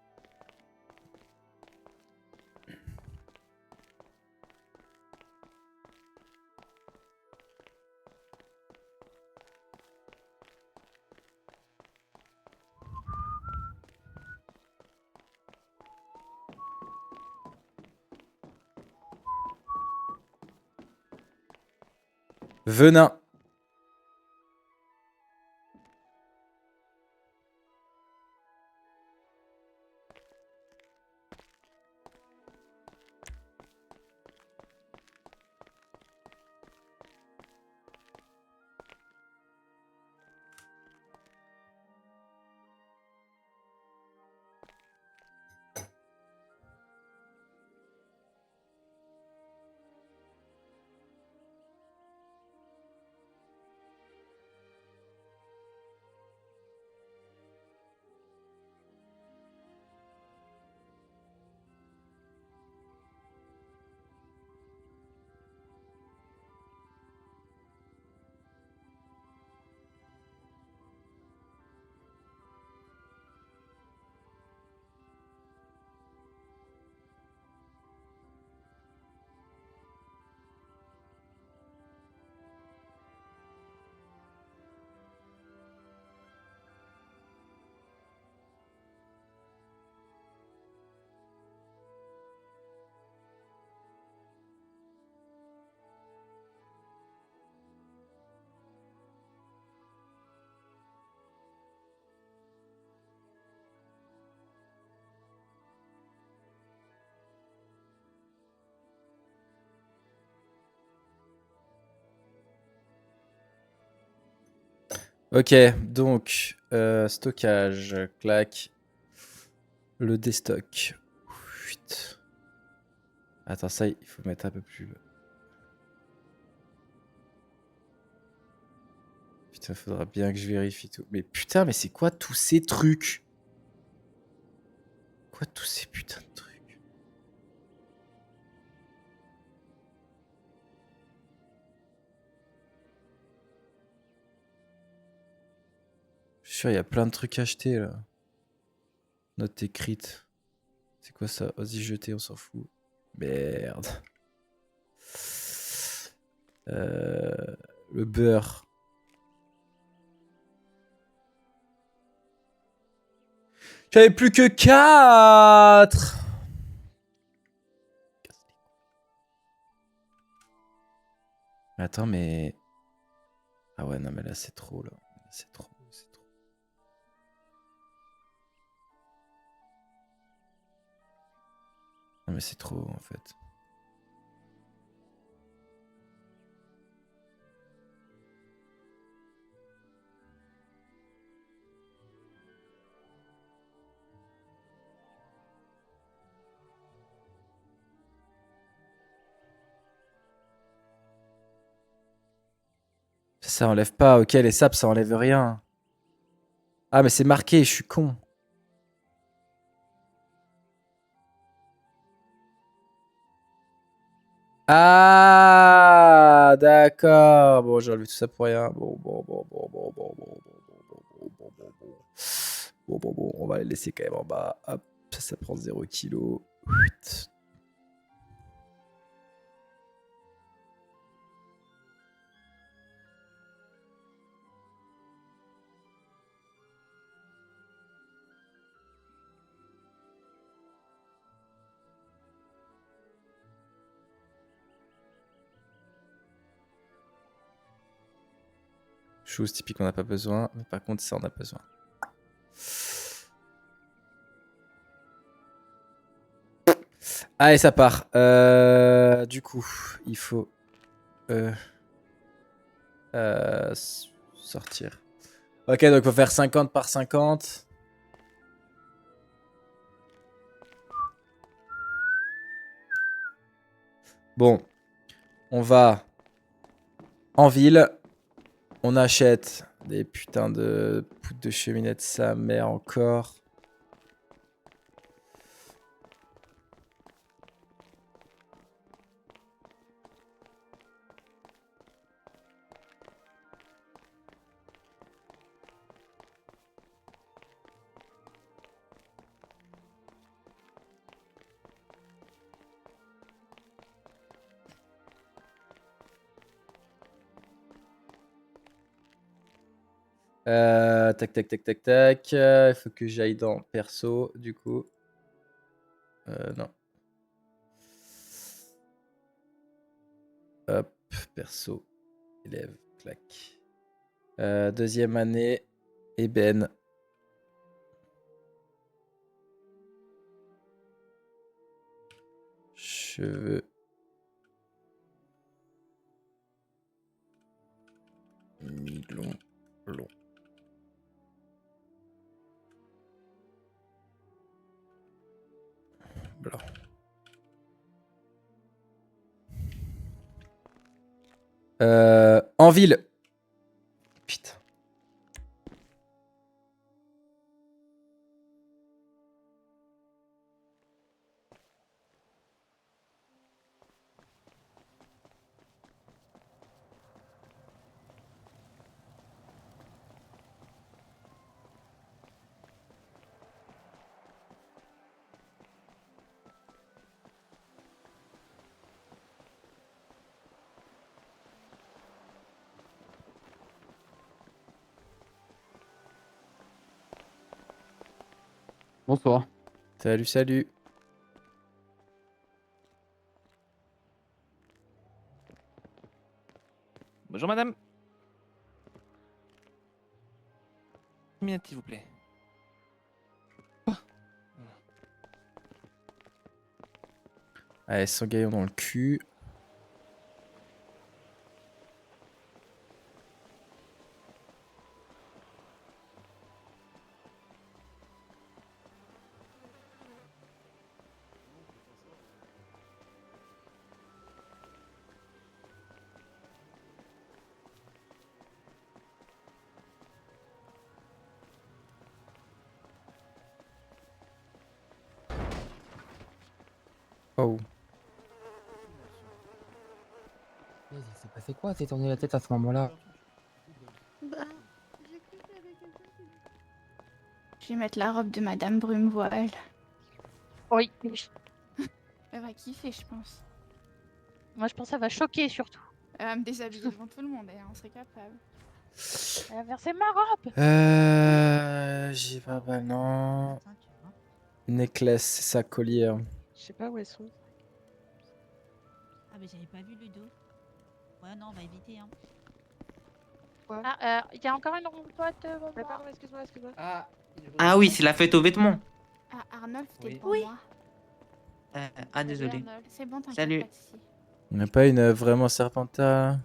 Venin. Ok, donc, stockage, clac. Le déstock. Putain. Attends, ça, il faut mettre un peu plus bas. Putain, faudra bien que je vérifie tout. Mais putain, mais c'est quoi tous ces trucs? Quoi tous ces putains de trucs? Je suis sûr, il y a plein de trucs à acheter là. Note écrite. C'est quoi ça? Vas-y, jeter, on s'en fout. Merde. Le beurre. J'avais plus que 4. Attends, mais... Ah ouais, non, mais là, c'est trop, là. C'est trop, c'est trop. Non, mais c'est trop, en fait. Ça enlève pas. Ok, les saps, ça enlève rien. Ah, mais c'est marqué, je suis con. Ah, d'accord. Bon, j'ai enlevé tout ça pour rien. Bon, on va les laisser quand même en bas. Hop, ça prend 0 kg. Chose typique, on n'a pas besoin. Mais par contre, ça, on a besoin. Allez, ça part. Du coup, il faut sortir. Ok, donc il faut faire 50 par 50. Bon, on va en ville. On achète des putains de poutres de cheminée de sa mère encore. Tac. Il faut que j'aille dans perso, du coup. Non. Hop, perso. Élève, clac. Deuxième année, ébène. Cheveux. Mi-long, long. Blanc. En ville. Putain. Bonsoir. Salut. Bonjour madame. Une minute s'il vous plaît. Allez, 100 gaillons dans le cul. Oh. Il s'est passé quoi? T'es tourné la tête à ce moment-là? Je vais mettre la robe de Madame Brumevoile. Oui. Elle va kiffer, je pense. Moi, je pense que ça va choquer surtout. Elle va me déshabiller devant tout le monde, et on serait capable. Elle a versé ma robe. J'ai pas non. Necklace, c'est sa collier. Je sais pas où elles sont. Ah, mais j'avais pas vu Ludo. Ouais, non, on va éviter. Hein. Ah, il y a encore une boîte. Pardon, excuse-moi. Ah oui, c'est la fête aux vêtements. Ah, Arnold, t'es Oui. pour moi. Ah, désolé. C'est bon, t'inquiète Salut. pas de soucis. On n'a pas une vraiment Serpenta.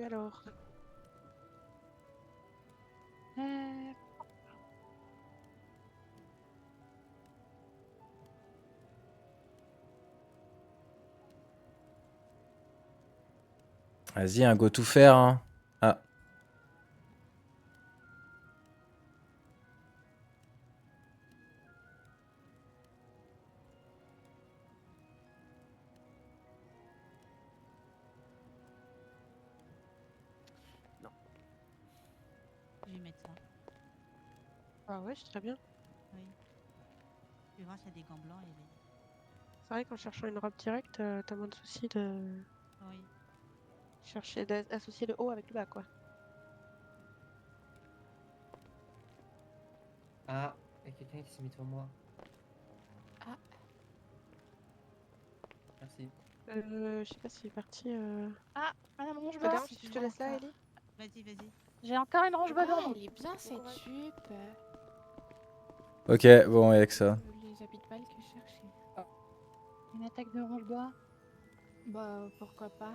Alors. Vas-y, un go tout faire. Hein. Ah. Je vais mettre ça. Ah ouais, c'est très bien. Oui. Je vais voir s'il y a des gants blancs et des... C'est vrai qu'en cherchant une robe directe, t'as moins de soucis de Oui. chercher d'associer le haut avec le bas, quoi. Ah, il y a quelqu'un qui s'est mis devant moi. Ah. Merci. Je sais pas s'il est parti. Ah, madame Ça Ronge te dérange si je te Bas. laisse là, Ellie? Vas-y, vas-y. J'ai encore une Ronge Bas devant. Elle est bien cette jupe. Ok, bon, avec ça. Les habits de bal que je cherchais. Une attaque de Ronge Bas. Bah, pourquoi pas.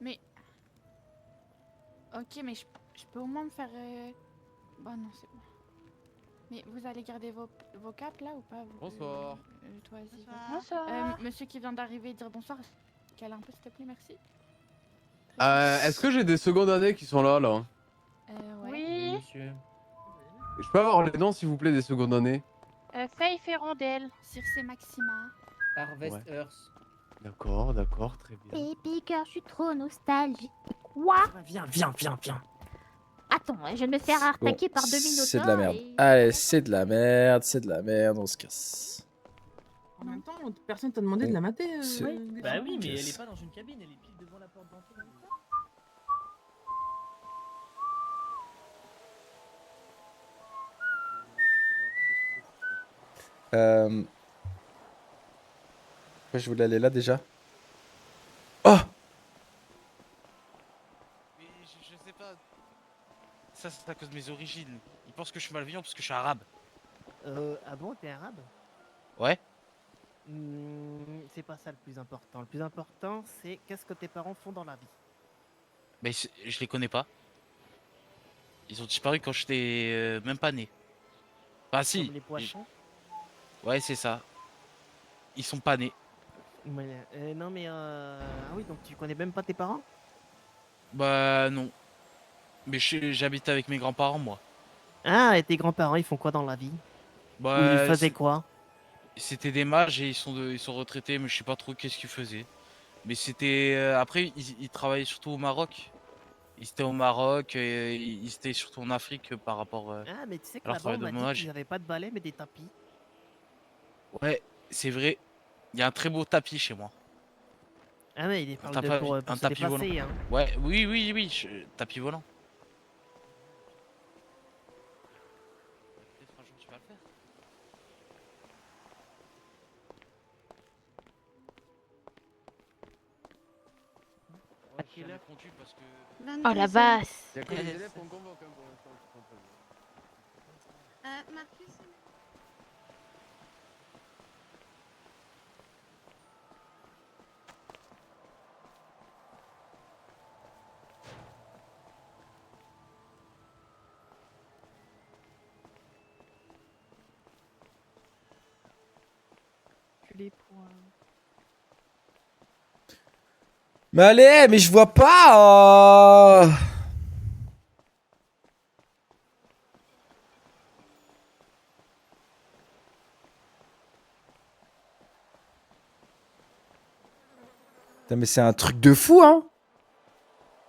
Mais. Ok, mais je peux au moins me faire. Bah, non, c'est bon. Mais vous allez garder vos capes là ou pas Bonsoir. Toi, vas-y. Bonsoir. Bonsoir. Monsieur qui vient d'arriver, dire bonsoir. Cale un peu, s'il te plaît, merci. Est-ce que j'ai des secondes années qui sont là, là? Ouais. Oui. Monsieur. Je peux avoir les noms, s'il vous plaît, des secondes années? Faith et Rondelle. Circe Maxima. Harvest Ouais. Earth. D'accord, d'accord, très bien. Baby girl, je suis trop nostalgique. Quoi? Viens. Attends, je viens de me faire Bon, attaquer par 2 minotaures. c'est de la merde. et- Allez, c'est de la merde, on se casse. En même temps, personne t'a demandé de la mater. C'est- Bah oui, mais elle Yes. est pas dans une cabine, elle est pile devant la porte d'entrée. Pourquoi je voulais aller là déjà? Oh! Mais je sais pas. Ça, c'est à cause de mes origines. Ils pensent que je suis malveillant parce que je suis arabe. Ah bon, t'es arabe? Ouais. C'est pas ça le plus important. Le plus important, c'est qu'est-ce que tes parents font dans la vie. Mais je les connais pas. Ils ont disparu quand j'étais même pas né. Bah si. Comme les poissons. Ouais, c'est ça. Ils sont pas nés. Non mais ah oui, donc tu connais même pas tes parents? Bah non. Mais j'habite avec mes grands-parents, moi. Ah, et tes grands-parents, ils font quoi dans la vie? Ou ils Bah, faisaient quoi? c'était des mages et ils sont retraités, mais je sais pas trop qu'est-ce qu'ils faisaient. Mais c'était... après, ils travaillaient surtout au Maroc. Ils étaient au Maroc, et ils étaient surtout en Afrique par rapport Ah, mais tu sais que à leur là-bas, on travail de m'a dit mage. qu'ils avaient pas de balai, mais des tapis. Ouais, c'est vrai. Il y a un très beau tapis chez moi. Ah ouais, il est Un, parle de pour un se tapis volant. déplacer, hein. Ouais, oui, tapis volant. Peut-être un jour tu vas le faire. Ouais, j'ai jamais conduit parce que... Oh la basse. Il y a que les élèves qu'on convoque hein, pour l'instant qui sont prévus. Marcus. Les points. Mais allez, mais je vois pas! Putain, mais c'est un truc de fou, hein!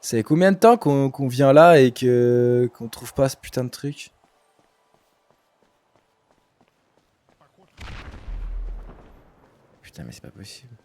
Ça fait combien de temps qu'on vient là et qu'on trouve pas ce putain de truc? Putain, mais c'est pas possible.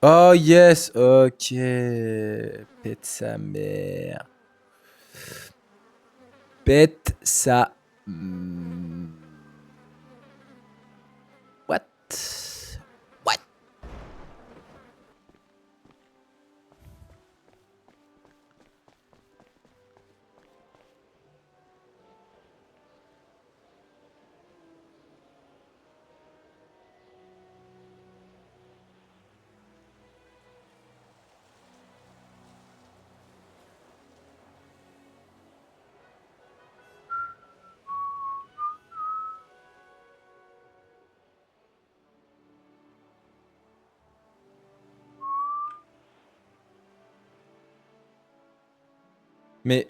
Oh yes, ok. Pète sa mère. Pète sa... What? What? Mais...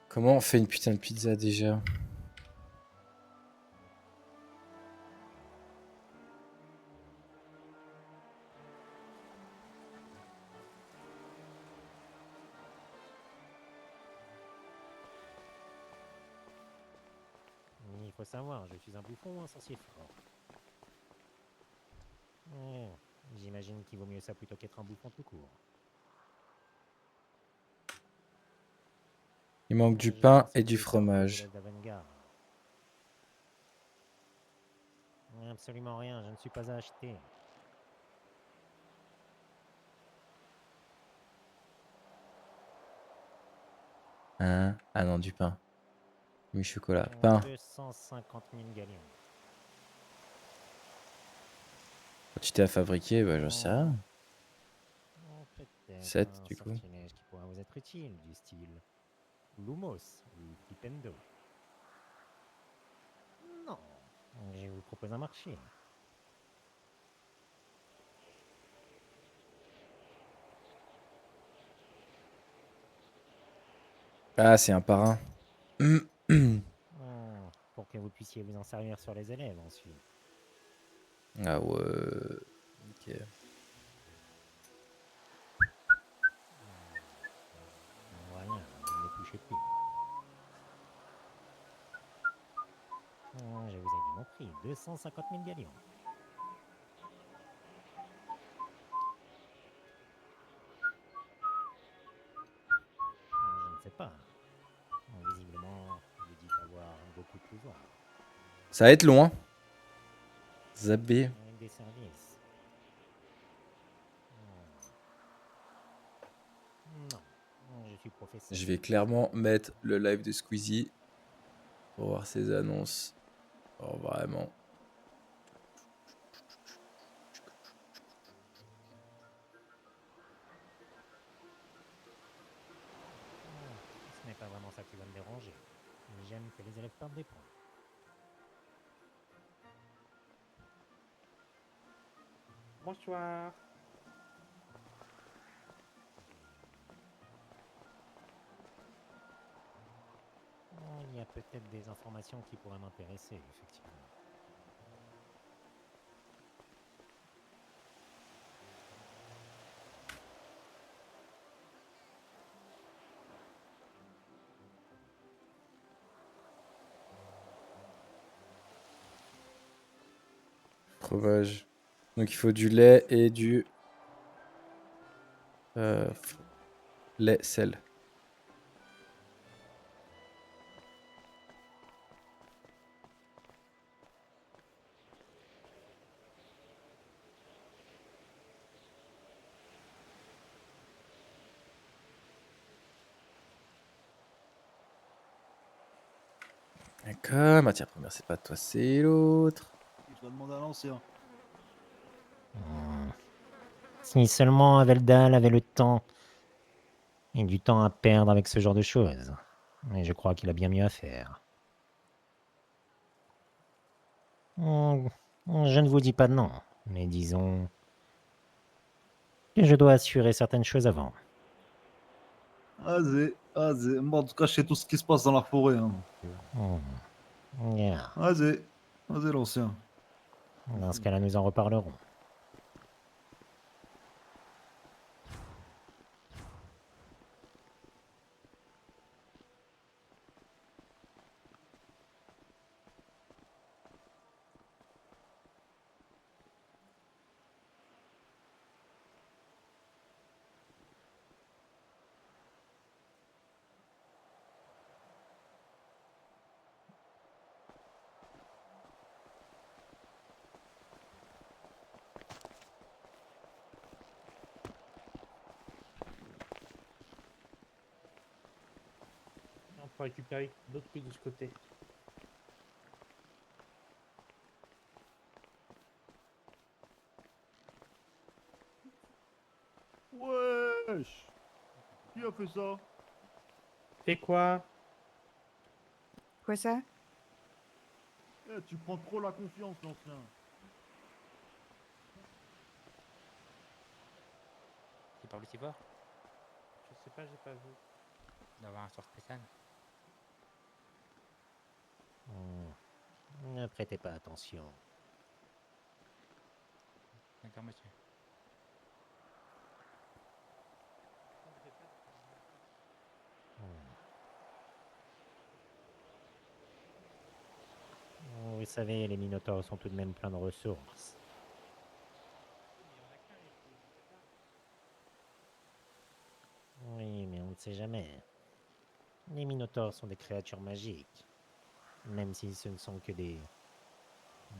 Comment on fait une putain de pizza déjà? Il faut savoir, je suis un bouffon ou un sorcier fort. J'imagine qu'il vaut mieux ça plutôt qu'être un bouffon tout court. Il manque du pain et du fromage. Absolument rien, je ne suis pas à acheter. Hein? Ah non, du pain. Oui, chocolat. Pain. 250 000 galions. Quantité à fabriquer, bah j'en sais rien. Peut-être 7 un du coup. sortilège qui pourra vous être utile, du style Lumos ou Flipendo. Non, je vous propose un marché. Ah, c'est un parrain. Pour que vous puissiez vous en servir sur les élèves ensuite. Ah ouais. Ok. Voilà, vous ne les touchez plus. Je vous ai dit mon prix, 250 000 galions. Je ne sais pas. Visiblement, vous dites avoir beaucoup de pouvoir. Ça va être long, hein. Zabé. Avec des services. Non, je suis professeur. Je vais clairement mettre le live de Squeezie pour voir ses annonces. Oh, vraiment. Ce n'est pas vraiment ça qui va me déranger. J'aime que les élèves perdent des points. Bonsoir. Il y a peut-être des informations qui pourraient m'intéresser, effectivement. Fromage. Donc il faut du lait et du... lait, sel. D'accord, matière première, c'est pas toi, c'est l'autre. Je dois demander à l'ancien. Si seulement Aveldal avait le temps et du temps à perdre avec ce genre de choses. Mais je crois qu'il a bien mieux à faire. Je ne vous dis pas non, mais disons que je dois assurer certaines choses avant. Vas-y, vas-y. Bon, en tout cas, je sais tout ce qui se passe dans la forêt. Hein. Yeah. Vas-y, vas-y, l'ancien. Dans ce cas-là, nous en reparlerons. On peut récupérer d'autres trucs de ce côté. Wesh! Qui a fait ça? Fais quoi? Quoi ça? Eh, tu prends trop la confiance, l'ancien. Sur Lucifer? Je sais pas, j'ai pas vu. Il doit avoir un sort spécial. Ne prêtez pas attention. D'accord, monsieur. Vous savez, les Minotaures sont tout de même pleins de ressources. Oui, mais on ne sait jamais. Les Minotaures sont des créatures magiques. Même si ce ne sont que des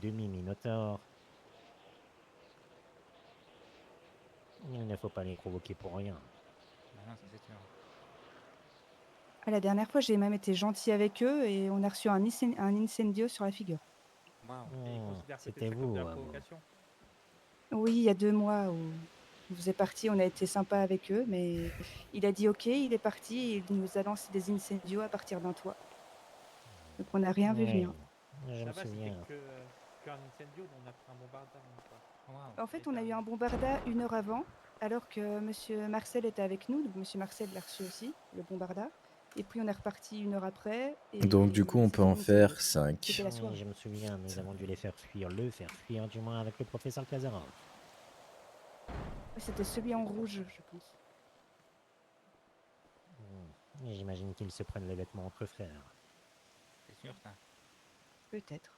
demi-Minotaures. Il ne faut pas les provoquer pour rien. Non, ça c'est sûr. Ah, la dernière fois, j'ai même été gentil avec eux et on a reçu un incendio sur la figure. C'était vous. Oui, il y a 2 mois où on faisait partie, on a été sympa avec eux, mais il a dit ok, il est parti et il nous a lancé des incendios à partir d'un toit. Donc on n'a rien vu venir. Je me souviens. Qu'un incendio, on a pris un bombardement. En fait, on a eu un bombarda 1 heure avant, alors que Monsieur Marcel était avec nous. Donc Monsieur Marcel l'a reçu aussi, le bombarda. Et puis on est reparti 1 heure après. Et Donc du coup, on peut en faire 5. C'était la soirée. Oui, je me souviens, nous avons dû les faire fuir, du moins avec le professeur Kazarov. C'était celui en rouge, je pense. J'imagine qu'ils se prennent les vêtements entre frères. C'est sûr, ça. Peut-être.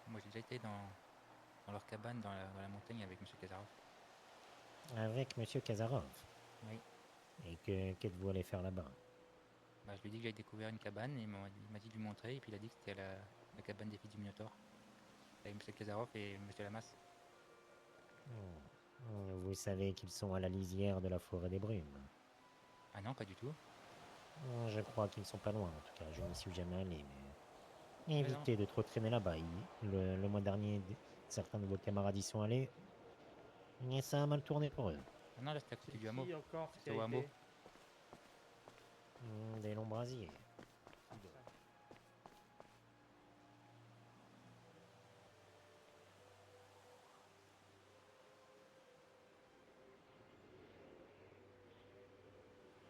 Moi, j'ai déjà été dans leur cabane dans la montagne avec monsieur Kazarov. Avec monsieur Kazarov? Oui. Et qu'êtes-vous allé faire là-bas? Bah, je lui ai dit que j'avais découvert une cabane et il m'a dit de lui montrer et puis il a dit que c'était la cabane des filles du Minotaure. Avec monsieur Kazarov et monsieur Lamas. Vous savez qu'ils sont à la lisière de la forêt des brumes? Ah non, pas du tout. Je crois qu'ils ne sont pas loin, en tout cas, je n'y suis jamais allé, mais... Évitez de trop traîner là-bas. Le mois dernier, certains de vos camarades y sont allés, et ça a mal tourné pour eux. Ah non, là c'était à côté du hameau. Encore C'était au hameau. Des longs brasiers.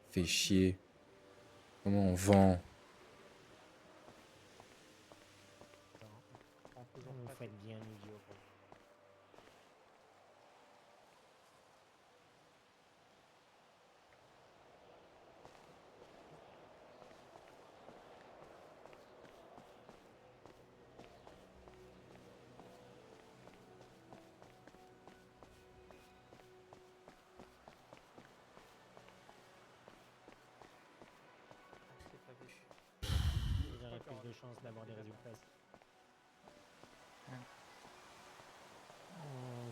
Fait chier. Comment on vend? Vous faites bien, idiot. Vous aurez plus de chances d'avoir des résultats.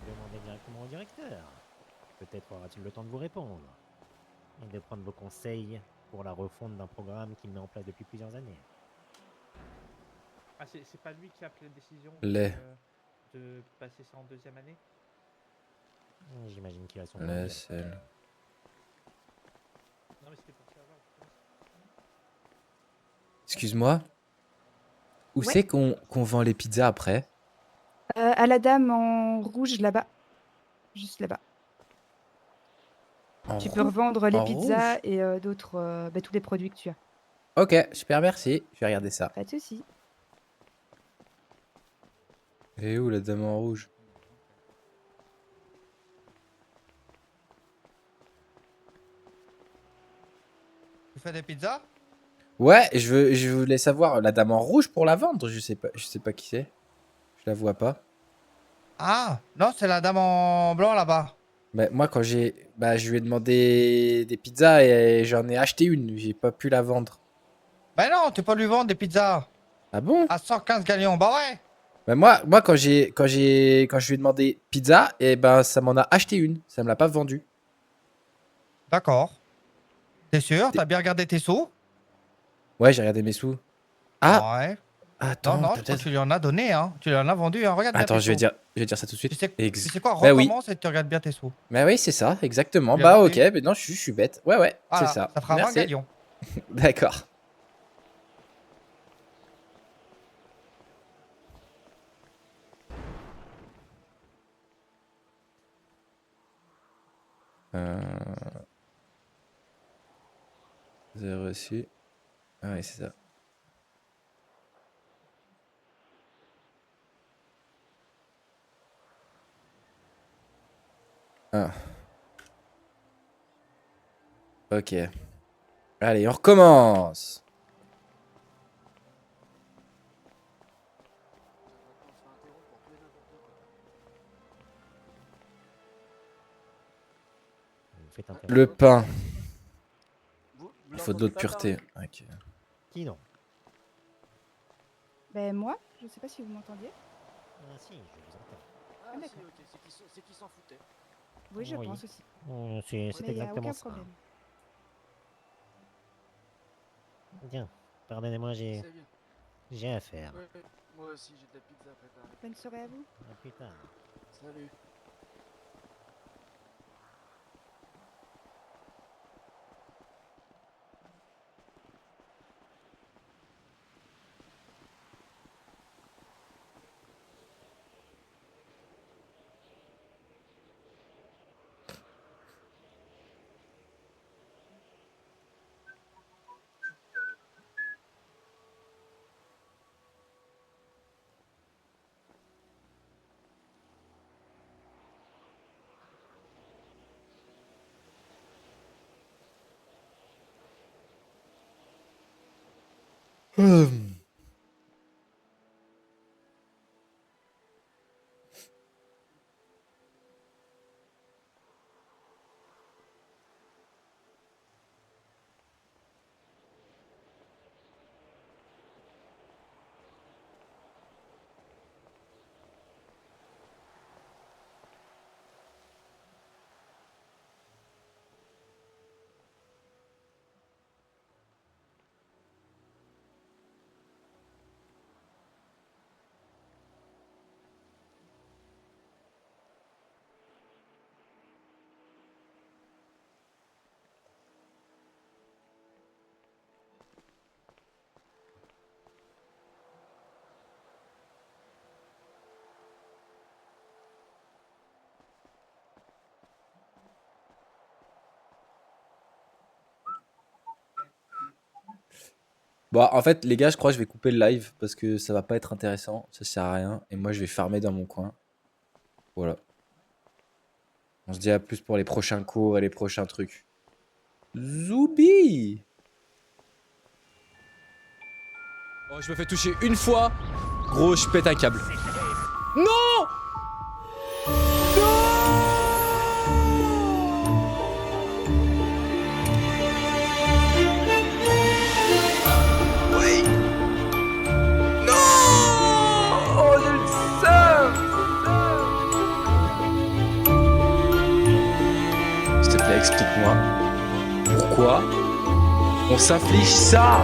Demandez directement au directeur. Peut-être aura-t-il le temps de vous répondre. Et de prendre vos conseils pour la refonte d'un programme qu'il met en place depuis plusieurs années. Ah, c'est pas lui qui a pris la décision de passer ça en 2e année? J'imagine qu'il a son... Laisse-elle. Non, mais c'était pour savoir. Excuse-moi. Où Ouais. c'est qu'on vend les pizzas après? À la dame en rouge là-bas. Juste là-bas. En Tu peux rouge? revendre les En pizzas rouge? et d'autres, tous les produits que tu as. Ok, super, merci. Je vais regarder ça. Pas de soucis. Et où la dame en rouge? Tu fais des pizzas? Ouais, je voulais savoir la dame en rouge pour la vendre. Je sais pas qui c'est. Je la vois pas. Ah, non, c'est la dame en blanc là-bas. Bah, moi, quand je lui ai demandé des pizzas et j'en ai acheté une. J'ai pas pu la vendre. Ben non, tu peux lui vendre des pizzas. Ah bon? À 115 galions, bah ouais. Bah moi quand je lui ai demandé pizza, et ben ça m'en a acheté une. Ça me l'a pas vendue. D'accord. T'es sûr? T'as bien regardé tes sous? Ouais, j'ai regardé mes sous. Ah! Ouais. Attends, non, je crois que tu lui en as donné, hein. Tu lui en as vendu, hein. Regarde bien Attends, tes je vais sous. dire ça tout de suite. Tu sais quoi? Bah oui. Recommence et tu regardes bien tes sous. Bah oui, c'est ça, exactement. Bien Bah fait. ok, mais non, je suis bête. Ouais, Voilà, c'est ça. ça fera 20 Merci. galions. D'accord. Vous avez reçu. Ah oui, c'est ça. Ah. Ok. Allez, on recommence. Vous faites un Le pain. Il faut de l'eau de pureté. Ok. Qui non? Ben moi, je sais pas si vous m'entendiez. Ah si, je vous entends. Ah, d'accord. C'est qui s'en foutait. Oui, je Oui. pense aussi. C'est Mais il n'y a exactement aucun ça. problème. Bien, pardonnez-moi, j'ai C'est bien. j'ai affaire. Ouais, moi aussi, j'ai de la pizza à préparer. Bonne soirée à vous. À plus tard. Salut. Bon, en fait, les gars, je crois que je vais couper le live parce que ça va pas être intéressant. Ça sert à rien. Et moi, je vais farmer dans mon coin. Voilà. On se dit à plus pour les prochains cours et les prochains trucs. Zoubi! Oh, je me fais toucher une fois. Gros, je pète un câble. Non! Oui! Non! Oh, j'ai le seum! S'il te plaît, explique-moi. Pourquoi on s'inflige ça?